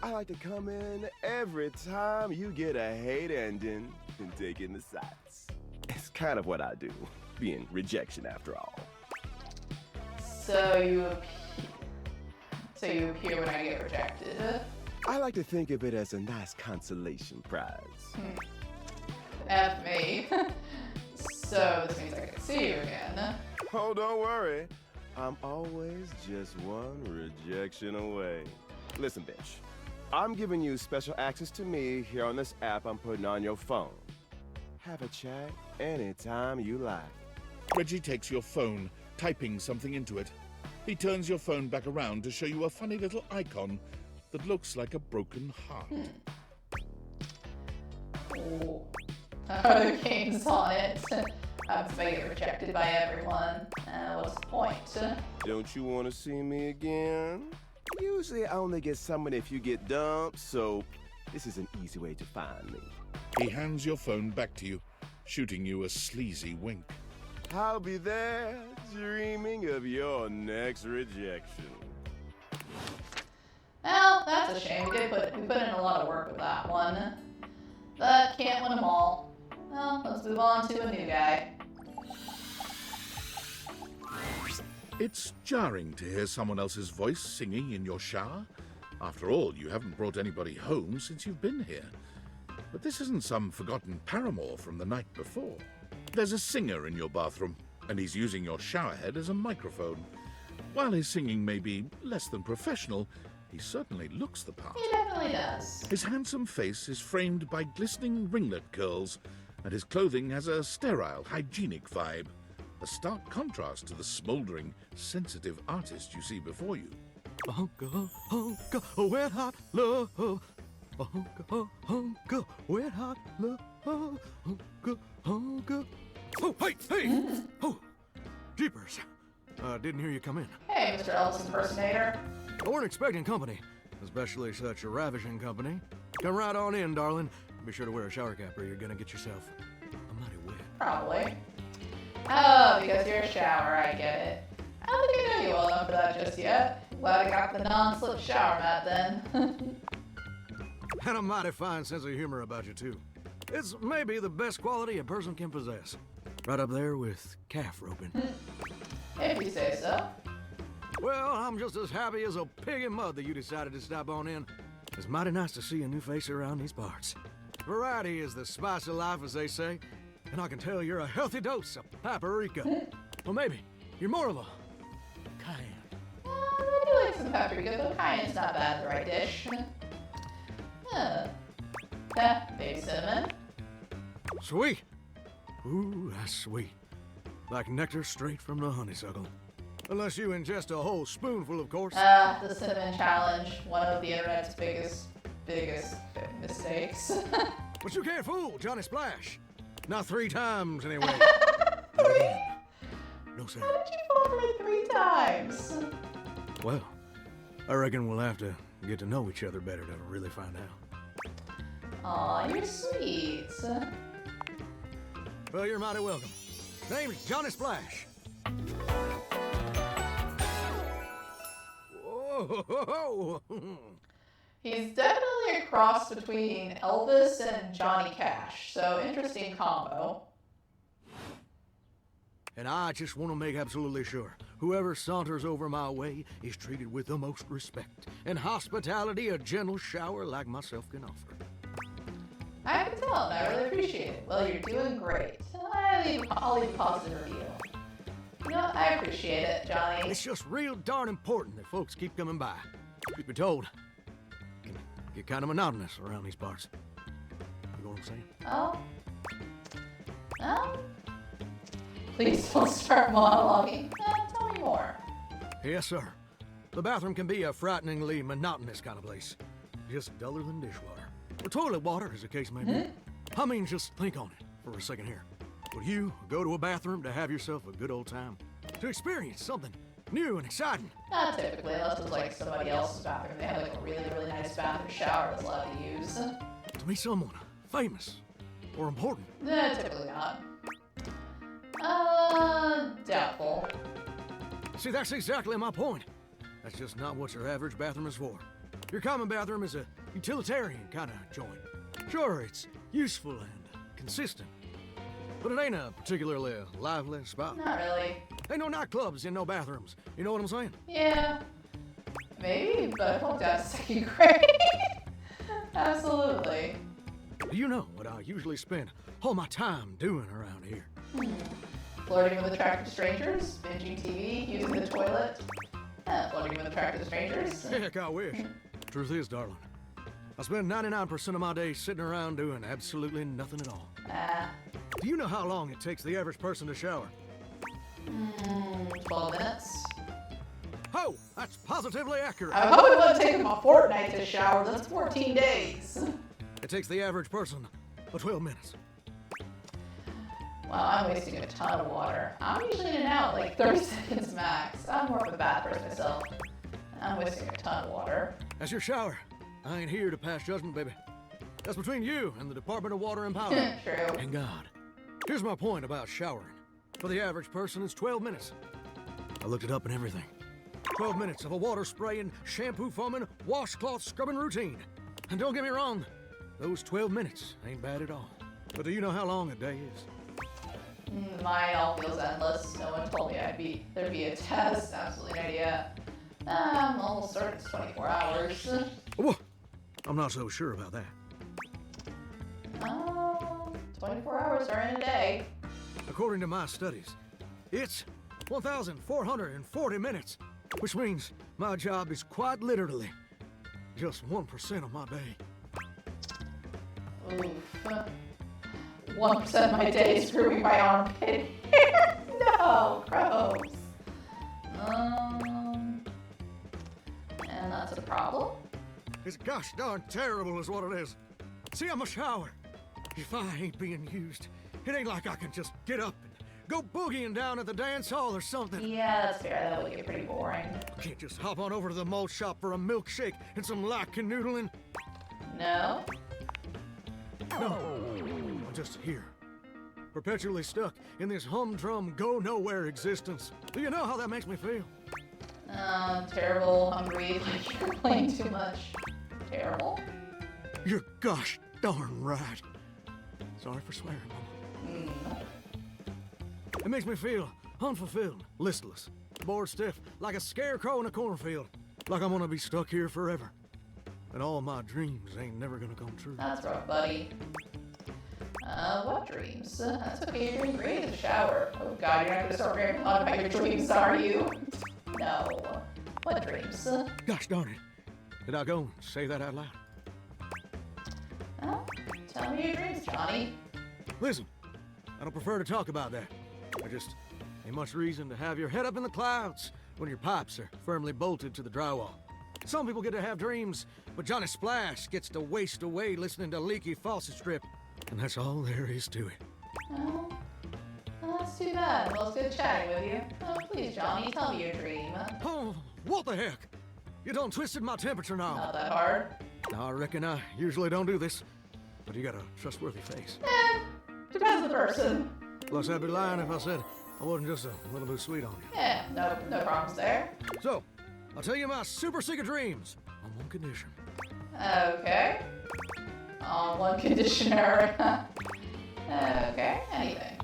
I like to come in every time you get a hate ending and take in the sights. It's kind of what I do, being rejection after all. So you appear when I get rejected. I like to think of it as a nice consolation prize. F me. So this means I can see you again. Oh, don't worry. I'm always just one rejection away. Listen, bitch. I'm giving you special access to me here on this app I'm putting on your phone. Have a chat anytime you like. Reggie takes your phone, typing something into it. He turns your phone back around to show you a funny little icon that looks like a broken heart. Oh. Are the games on it? I'm supposed to get rejected by everyone. What's the point? Don't you want to see me again? Usually I only get summoned if you get dumped, so this is an easy way to find me. He hands your phone back to you, shooting you a sleazy wink. I'll be there, dreaming of your next rejection. Well, that's a shame. We put in a lot of work with that one. But can't win them all. Well, let's move on to a new guy. It's jarring to hear someone else's voice singing in your shower. After all, you haven't brought anybody home since you've been here. But this isn't some forgotten paramour from the night before. There's a singer in your bathroom, and he's using your showerhead as a microphone. While his singing may be less than professional, he certainly looks the part. He definitely does. His handsome face is framed by glistening ringlet curls, and his clothing has a sterile, hygienic vibe. A stark contrast to the smouldering, sensitive artist you see before you. Hunka, hunka, wet hot love. Hunka, hunka, wet hot love. Hunka, hunka. Oh, hey! Oh, jeepers. Didn't hear you come in. Hey, Mr. Elvis impersonator. I weren't expecting company, especially such a ravishing company. Come right on in, darling. Be sure to wear a shower cap or you're gonna get yourself a mighty wet. Probably. Oh, because you're a shower, I get it. I don't think I know you well enough for that just yet. Glad I got the non-slip shower mat then. And a mighty fine sense of humor about you, too. It's maybe the best quality a person can possess. Right up there with calf roping. If you say so. Well, I'm just as happy as a pig in mud that you decided to stop on in. It's mighty nice to see a new face around these parts. Variety is the spice of life, as they say. And I can tell you're a healthy dose of paprika. Well, maybe you're more of a cayenne. I do like some paprika, but cayenne's not bad, the right dish. Baby cinnamon. Sweet. Ooh, that's sweet. Like nectar straight from the honeysuckle. Unless you ingest a whole spoonful, of course. The cinnamon challenge, one of the internet's biggest mistakes. But you can't fool Johnny Splash. Not 3 times, anyway. 3? No, sir. How did you fall for it 3 times? Well, I reckon we'll have to get to know each other better to really find out. Aw, you're sweet. Well, you're mighty welcome. Name's Johnny Splash. Whoa! He's definitely a cross between Elvis and Johnny Cash, so interesting combo. And I just want to make absolutely sure whoever saunters over my way is treated with the most respect and hospitality a gentle shower like myself can offer. I can tell, and I really appreciate it. Well, you're doing great. I'll leave a positive review. No, I appreciate it, Johnny. It's just real darn important that folks keep coming by. Truth be told, it can get kind of monotonous around these parts. You know what I'm saying? Oh. Oh. Please don't start monologuing. Tell me more. Yes, sir. The bathroom can be a frighteningly monotonous kind of place. Just duller than dishwater. Or toilet water, as the case may be. I mean, just think on it for a second here. Would you go to a bathroom to have yourself a good old time? To experience something new and exciting? Not typically, unless it's like somebody else's bathroom. They have like a really, really nice bathroom shower that's allowed to use. To meet someone famous or important? Typically not. Doubtful. See, that's exactly my point. That's just not what your average bathroom is for. Your common bathroom is a utilitarian kind of joint. Sure, it's useful and consistent, but it ain't a particularly lively spot. Not really. Ain't no nightclubs in no bathrooms. You know what I'm saying? Yeah. Maybe, but I hope that's second grade. Absolutely. Do you know what I usually spend all my time doing around here? Flirting with attractive strangers, binging TV, using the toilet. Flirting with attractive strangers. Heck, I wish. Truth is, darling, I spend 99% of my day sitting around doing absolutely nothing at all. Do you know how long it takes the average person to shower? 12 minutes. Oh, that's positively accurate. I hope it wouldn't take him a fortnight to shower. That's 14 days. It takes the average person 12 minutes. Wow, I'm wasting a ton of water. I'm usually in and out like 30 seconds max. I'm more of a bath person myself. I'm wasting a ton of water. That's your shower. I ain't here to pass judgment, baby. That's between you and the Department of Water and Power. True. And God. Here's my point about showering. For the average person, it's 12 minutes. I looked it up and everything. 12 minutes of a water spraying, shampoo foaming, washcloth scrubbing routine. And don't get me wrong, those 12 minutes ain't bad at all. But do you know how long a day is? Mine all feels endless. No one told me there'd be a test. Absolutely no idea. I'm almost certain it's 24 hours. Whoa, I'm not so sure about that. 24 hours are in a day. According to my studies, it's 1,440 minutes, which means my job is quite literally just 1% of my day. Oof. 1% of my day is grooming my armpit hair. No, gross. And that's a problem? It's gosh darn terrible is what it is. See, I'm a shower. If I ain't being used, it ain't like I can just get up and go boogieing down at the dance hall or something. Yeah, that's fair. That would get pretty boring. I can't just hop on over to the malt shop for a milkshake and some light canoodling. No? No, I'm just here, perpetually stuck in this humdrum, go-nowhere existence. Do you know how that makes me feel? Terrible, hungry, like you're playing too much. Terrible? You're gosh darn right. Sorry for swearing, Mama. It makes me feel unfulfilled, listless, bored stiff, like a scarecrow in a cornfield. Like I'm gonna be stuck here forever. And all my dreams ain't never gonna come true. That's rough, buddy. What dreams? That's okay, you're doing great in the shower. Oh god, you're not gonna start rambling on about your dreams, are you? No. What dreams? Gosh darn it. Did I go and say that out loud? Tell me your dreams, Johnny. Listen, I don't prefer to talk about that. I just ain't much reason to have your head up in the clouds when your pipes are firmly bolted to the drywall. Some people get to have dreams, but Johnny Splash gets to waste away listening to leaky faucet strip. And that's all there is to it. Oh, that's too bad. Well, it's good chatting with you. Oh, please, Johnny, tell me your dream. Oh, what the heck? You done twisted my temperature now. Not that hard. I reckon I usually don't do this, but you got a trustworthy face. Depends on the person. Plus, I'd be lying if I said I wasn't just a little bit sweet on you. Yeah, no problems there. So, I'll tell you my super secret dreams on one condition. Okay. On one conditioner. Okay, anything.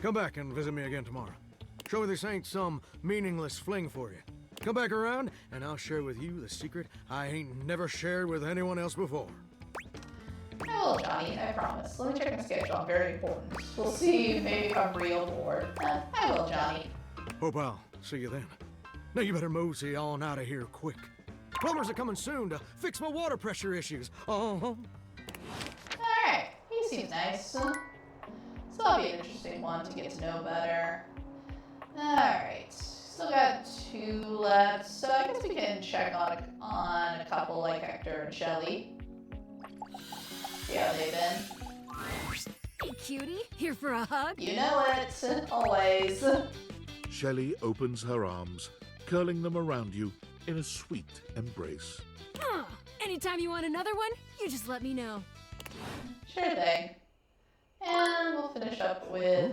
Come back and visit me again tomorrow. Show me this ain't some meaningless fling for you. Come back around, and I'll share with you the secret I ain't never shared with anyone else before. I will, Johnny, I promise. Let me check my schedule. I'm very important. We'll see maybe if I'm real bored. I will, Johnny. Hope I'll see you then. Now you better mosey on out of here quick. Plumbers are coming soon to fix my water pressure issues. Alright, he seems nice. So that'll be an interesting one to get to know better. Alright, still got 2 left, so I guess we can check on a couple like Hector and Shelly. See how they've been. Hey, cutie, here for a hug? You know it, always. Shelley opens her arms, curling them around you in a sweet embrace. Anytime you want another one, you just let me know. Sure thing. And we'll finish up with...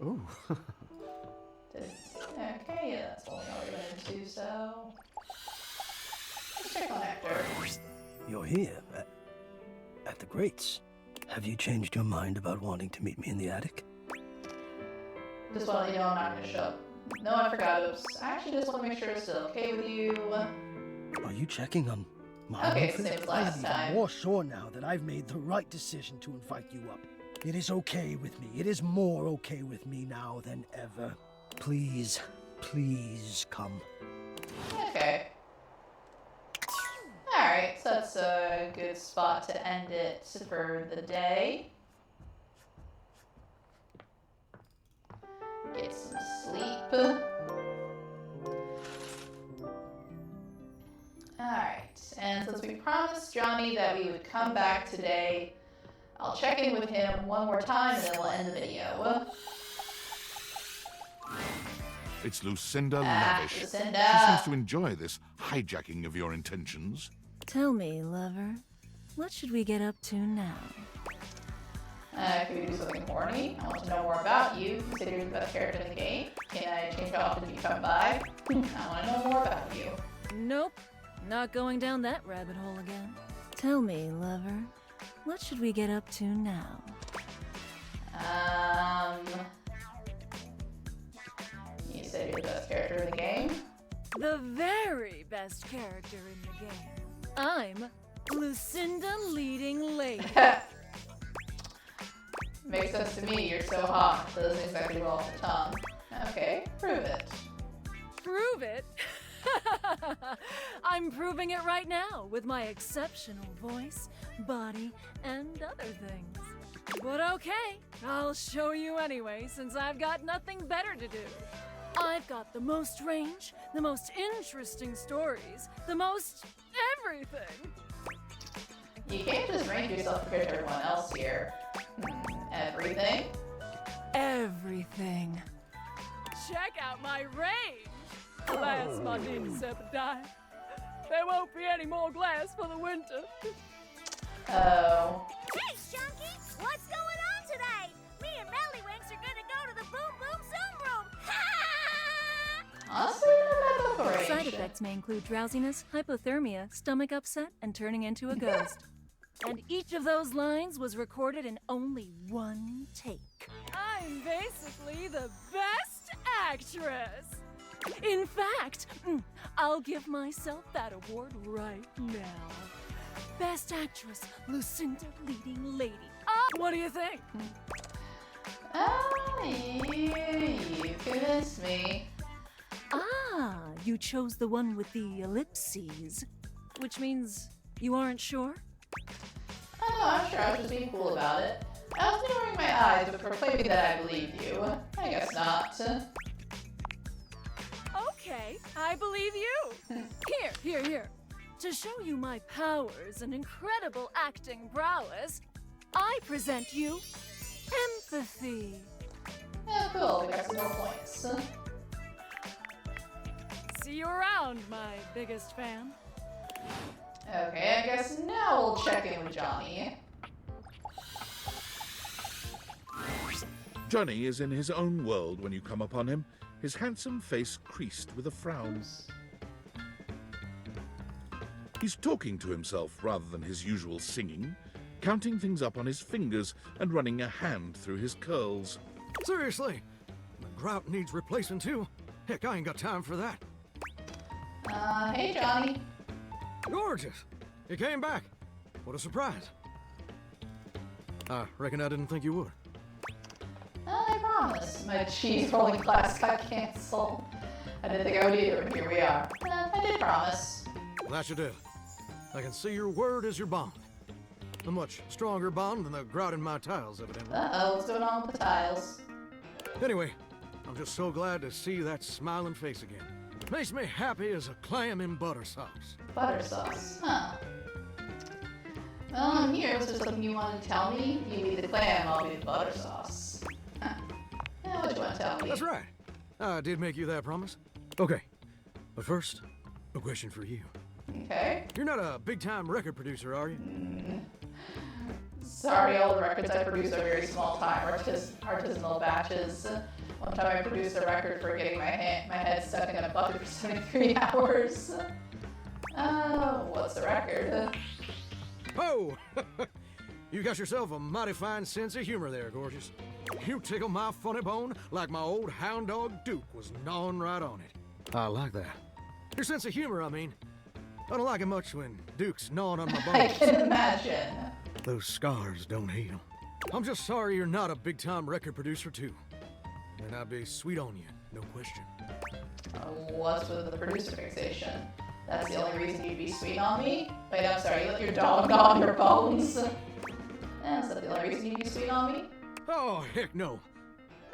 Ooh. Okay, yeah, that's what we already went into, so... Let's check on Hector. You're here, at the Greats. Have you changed your mind about wanting to meet me in the attic? Just want to let you know I'm not going to show up. No, I forgot. Oops. I actually just want to make sure it's still okay with you. Are you checking on my Okay, outfit? same as I last am time. even more sure now that I've made the right decision to invite you up. It is okay with me. It is more okay with me now than ever. Please, please come. Okay. Alright, so that's a good spot to end it for the day. Get some sleep. Alright, and since we promised Johnny that we would come back today, I'll check in with him one more time and then we'll end the video. It's Lucinda Lavish. Lucinda. She seems to enjoy this hijacking of your intentions. Tell me, lover, what should we get up to now? Can we do something horny? I want to know more about you. You said you're the best character in the game. Can I change how often you come by? I want to know more about you. Nope, not going down that rabbit hole again. Tell me, lover, what should we get up to now? You said you're the best character in the game? The very best character in the game. I'm Lucinda Leading Lady. Makes sense to me, you're so hot. Doesn't exactly roll off the tongue. Okay, prove it. Prove it? I'm proving it right now with my exceptional voice, body, and other things. But okay, I'll show you anyway, since I've got nothing better to do. I've got the most range, the most interesting stories, the most everything. You can't just rank yourself compared to everyone else here. Everything? Everything. Check out my range! Glass, my Sepidine. There won't be any more glass for the winter. Oh. Hey, Shunky! What's going on today? Me and Mellywinks are gonna go to the Boom Boom Zoom Room! Honestly, not bad range. Side effects may include drowsiness, hypothermia, stomach upset, and turning into a ghost. And each of those lines was recorded in only one take. I'm basically the best actress! In fact, I'll give myself that award right now. Best Actress, Lucinda Leading Lady. What do you think? You convinced me. You chose the one with the ellipses. Which means you aren't sure? I know, I'm sure I was just being cool about it. I was narrowing my eyes, but proclaiming that I believe you. I guess not. Okay, I believe you. Here. To show you my powers and incredible acting prowess, I present you empathy. Yeah, cool. We got some more points. See you around, my biggest fan. Okay, I guess now we'll check in with Johnny. Johnny is in his own world when you come upon him, his handsome face creased with a frown. He's talking to himself rather than his usual singing, counting things up on his fingers and running a hand through his curls. Seriously, the grout needs replacing too. Heck, I ain't got time for that. Hey Johnny. Gorgeous! You came back. What a surprise. I reckon I didn't think you would. I promise. My cheese rolling class got canceled. I didn't think I would either, and here we are. I did promise. That you did. I can see your word is your bond. A much stronger bond than the grout in my tiles, evidently. Uh-oh, what's going on with the tiles? Anyway, I'm just so glad to see that smiling face again. Makes me happy as a clam in butter sauce. Butter sauce, huh? Well, I'm here. Was there something you wanted to tell me? You be the clam, I'll be the butter sauce. Huh. Yeah, what do you want to tell me? That's right. I did make you that promise. Okay, but first, a question for you. Okay. You're not a big-time record producer, are you? Sorry, all the records I produce are very small-time, artisanal batches. One time I produced a record for getting my head stuck in a bucket for 73 hours. What's the record? Oh! You got yourself a mighty fine sense of humor there, gorgeous. You tickle my funny bone like my old hound dog Duke was gnawing right on it. I like that. Your sense of humor, I mean. I don't like it much when Duke's gnawing on my bones. I can imagine. Those scars don't heal. I'm just sorry you're not a big-time record producer, too. And I'd be sweet on you, no question. What's with the producer fixation? That's the only reason you'd be sweet on me? Wait, I'm sorry, you let your dog gnaw on your bones? Is that the only reason you'd be sweet on me? Oh, heck no.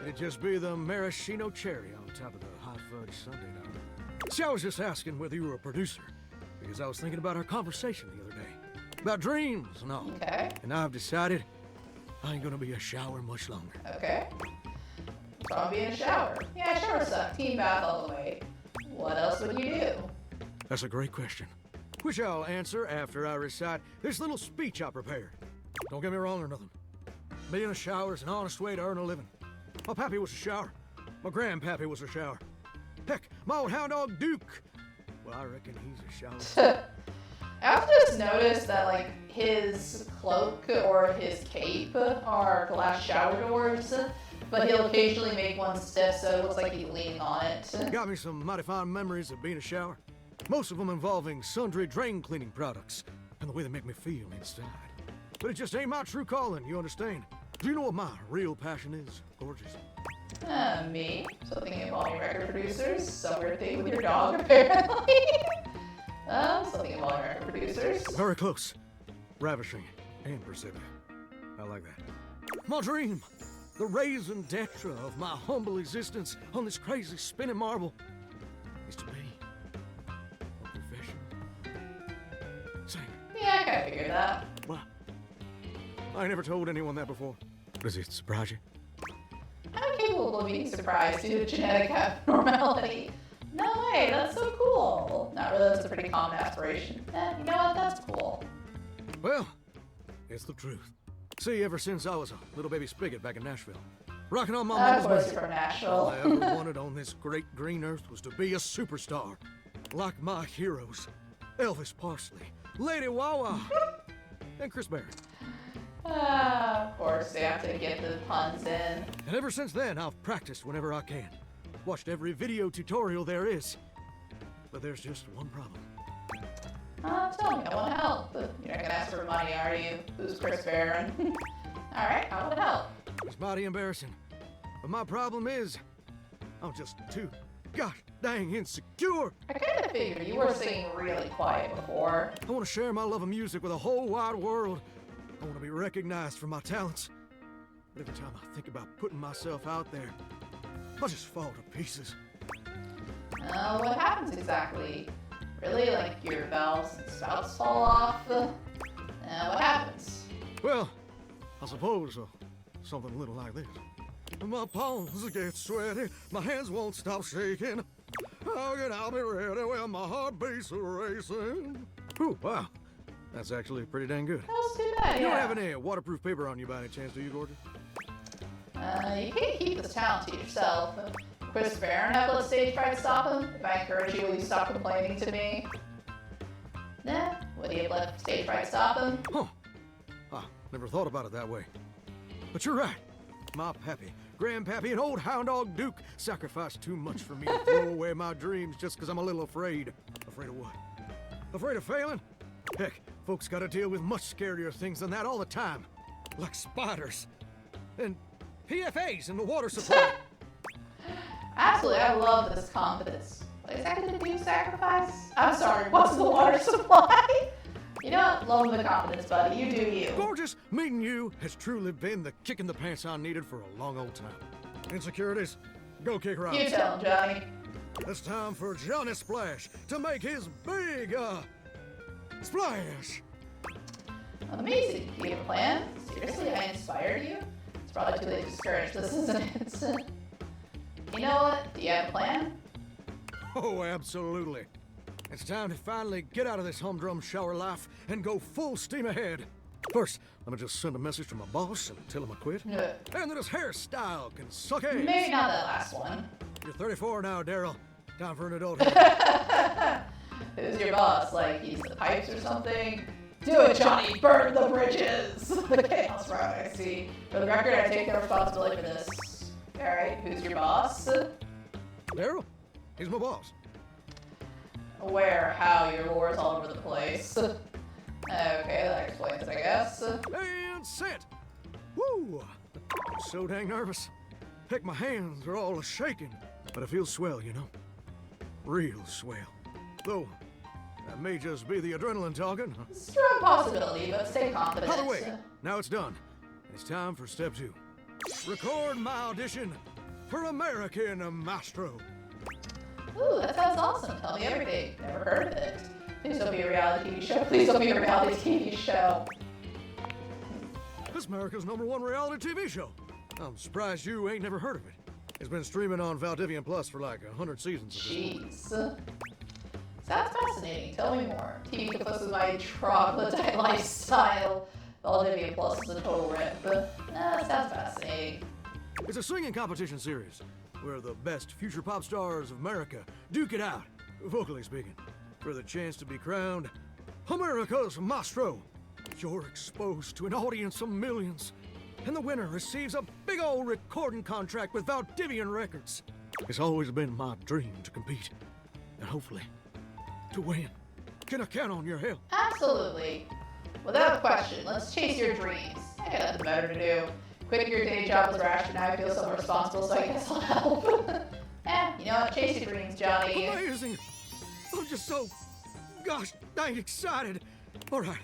It'd just be the maraschino cherry on top of the hot fudge sundae down. See, I was just asking whether you were a producer, because I was thinking about our conversation the other day. About dreams and all. Okay. And I've decided I ain't gonna be a shower much longer. Okay. So I'll be in a shower. Yeah, shower suck. Team bath all the way. What else would you do? That's a great question, which I'll answer after I recite this little speech I prepared. Don't get me wrong or nothing. Being a shower is an honest way to earn a living. My pappy was a shower. My grandpappy was a shower. Heck, my old hound dog Duke. Well, I reckon he's a shower. I've just noticed that, like, his cloak or his cape are glass shower doors, but he'll occasionally make one stiff so it looks like he's leaning on it. Got me some mighty fine memories of being a shower. Most of them involving sundry drain cleaning products and the way they make me feel inside. But it just ain't my true calling, you understand? Do you know what my real passion is, gorgeous? Me? Something involving record producers? Some weird thing with your dog, apparently. Something involving record producers. Very close. Ravishing and perceptive. I like that. My dream, the raison d'etre of my humble existence on this crazy spinning marble, is to be a professional singer. Yeah, I kinda figured that. Well, I never told anyone that before. Does it surprise you? I'm capable of being surprised due to genetic abnormality. No way, that's so cool. Not really, that's a pretty common aspiration. You know what, that's cool. Well, it's the truth. See, ever since I was a little baby spigot back in Nashville, rocking on my mama's Of course music, you're from all Nashville. I ever wanted on this great green earth was to be a superstar. Like my heroes, Elvis Parsley, Lady Wawa, and Chris Berry. Of course, they have to get the puns in. And ever since then, I've practiced whenever I can. Watched every video tutorial there is. But there's just one problem. Tell me, I want to help. You're not gonna ask for money, are you? Who's Chris Barron? Alright, I want to help. It's mighty embarrassing. But my problem is, I'm just too gosh dang insecure. I kind of figured you were singing really quiet before. I want to share my love of music with the whole wide world. I want to be recognized for my talents. But every time I think about putting myself out there, I just fall to pieces. What happens exactly? Really? Like your valves and spouts fall off? What happens? Well, I suppose something a little like this. My palms get sweaty, my hands won't stop shaking. How can I be ready when my heart beats racing? Ooh, wow. That's actually pretty dang good. That was too bad, You yeah. don't have any waterproof paper on you by any chance, do you, gorgeous? You can't keep this talent to yourself. Chris Barron have let stage fright stop him? If I encourage you, will you stop complaining to me? Nah, would he have let stage fright stop him? Huh. I never thought about it that way. But you're right. My pappy, grandpappy, and old hound dog Duke sacrificed too much for me to throw away my dreams just because I'm a little afraid. Afraid of what? Afraid of failing? Heck, folks gotta deal with much scarier things than that all the time. Like spiders. And PFAs in the water supply. Absolutely, I love this confidence. What exactly did you sacrifice? I'm sorry, what's the water supply? You know what? Love the confidence, buddy. You do you. Gorgeous, meeting you has truly been the kick in the pants I needed for a long old time. Insecurities, go kick her out. You tell him, Johnny. It's time for Johnny Splash to make his big, splash. Amazing. Do you have a plan? Seriously, I inspired you? It's probably too late to discourage this, isn't it? You know what? Do you have a plan? Oh, absolutely. It's time to finally get out of this humdrum shower life and go full steam ahead. First, let me just send a message to my boss and tell him I quit. Yeah. And that his hairstyle can suck eggs. Maybe not that last one. You're 34 now, Daryl. Time for an adult. Who's your boss? Like he's the pipes or something? Do it, Johnny! Burn the bridges! The chaos road, I see. For the record, I take no responsibility for this. Alright, who's your boss? Daryl? He's my boss. Aware how your lore's all over the place. Okay, that explains it, I guess. And set! Woo! I'm so dang nervous. Heck, my hands are all shaking. But I feel swell, you know? Real swell. Though, that may just be the adrenaline talking. Strong possibility, but stay confident. By the way, now it's done. It's time for step 2. Record my audition for American Maestro. Ooh, that sounds awesome. Tell me everything. Never heard of it. Please don't be a reality TV show. Please don't be a reality TV show. It's America's #1 reality TV show. I'm surprised you ain't never heard of it. It's been streaming on Valdivian Plus for like 100 seasons. Jeez. Sounds fascinating. Tell me more. TV conflicts with my troglodyte lifestyle. Valdivian Plus is a total rip. Sounds fascinating. It's a singing competition series where the best future pop stars of America duke it out, vocally speaking, for the chance to be crowned America's Maestro. You're exposed to an audience of millions, and the winner receives a big old recording contract with Valdivian Records. It's always been my dream to compete, and hopefully, to win. Can I count on your help? Absolutely. Without question, let's chase your dreams. I got nothing better to do. Quit your day job as a rasher, now I feel somewhat responsible, so I guess I'll help. You know what? Chase your dreams, Johnny. Amazing! I'm just so, gosh dang excited. All right,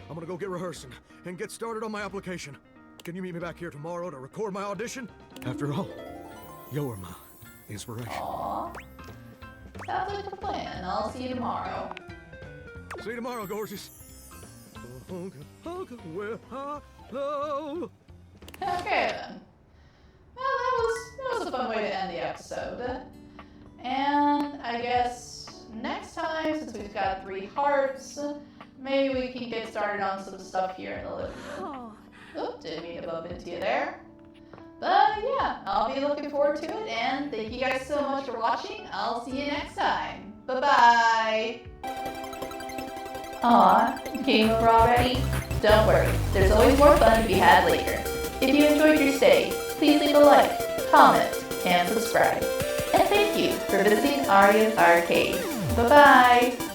I'm gonna go get rehearsing and get started on my application. Can you meet me back here tomorrow to record my audition? After all, you're my inspiration. Aww. Sounds like a plan. I'll see you tomorrow. See you tomorrow, gorgeous. Well, hello. Okay then. Well, that was a fun way to end the episode. And I guess next time, since we've got 3 hearts, maybe we can get started on some stuff here in the living room. Oop, didn't mean to bump into you there. But yeah, I'll be looking forward to it, and thank you guys so much for watching. I'll see you next time. Bye-bye. Aw, game over already? Don't worry, there's always more fun to be had later. If you enjoyed your stay, please leave a like, comment, and subscribe. And thank you for visiting Arya's Arcade. Bye-bye!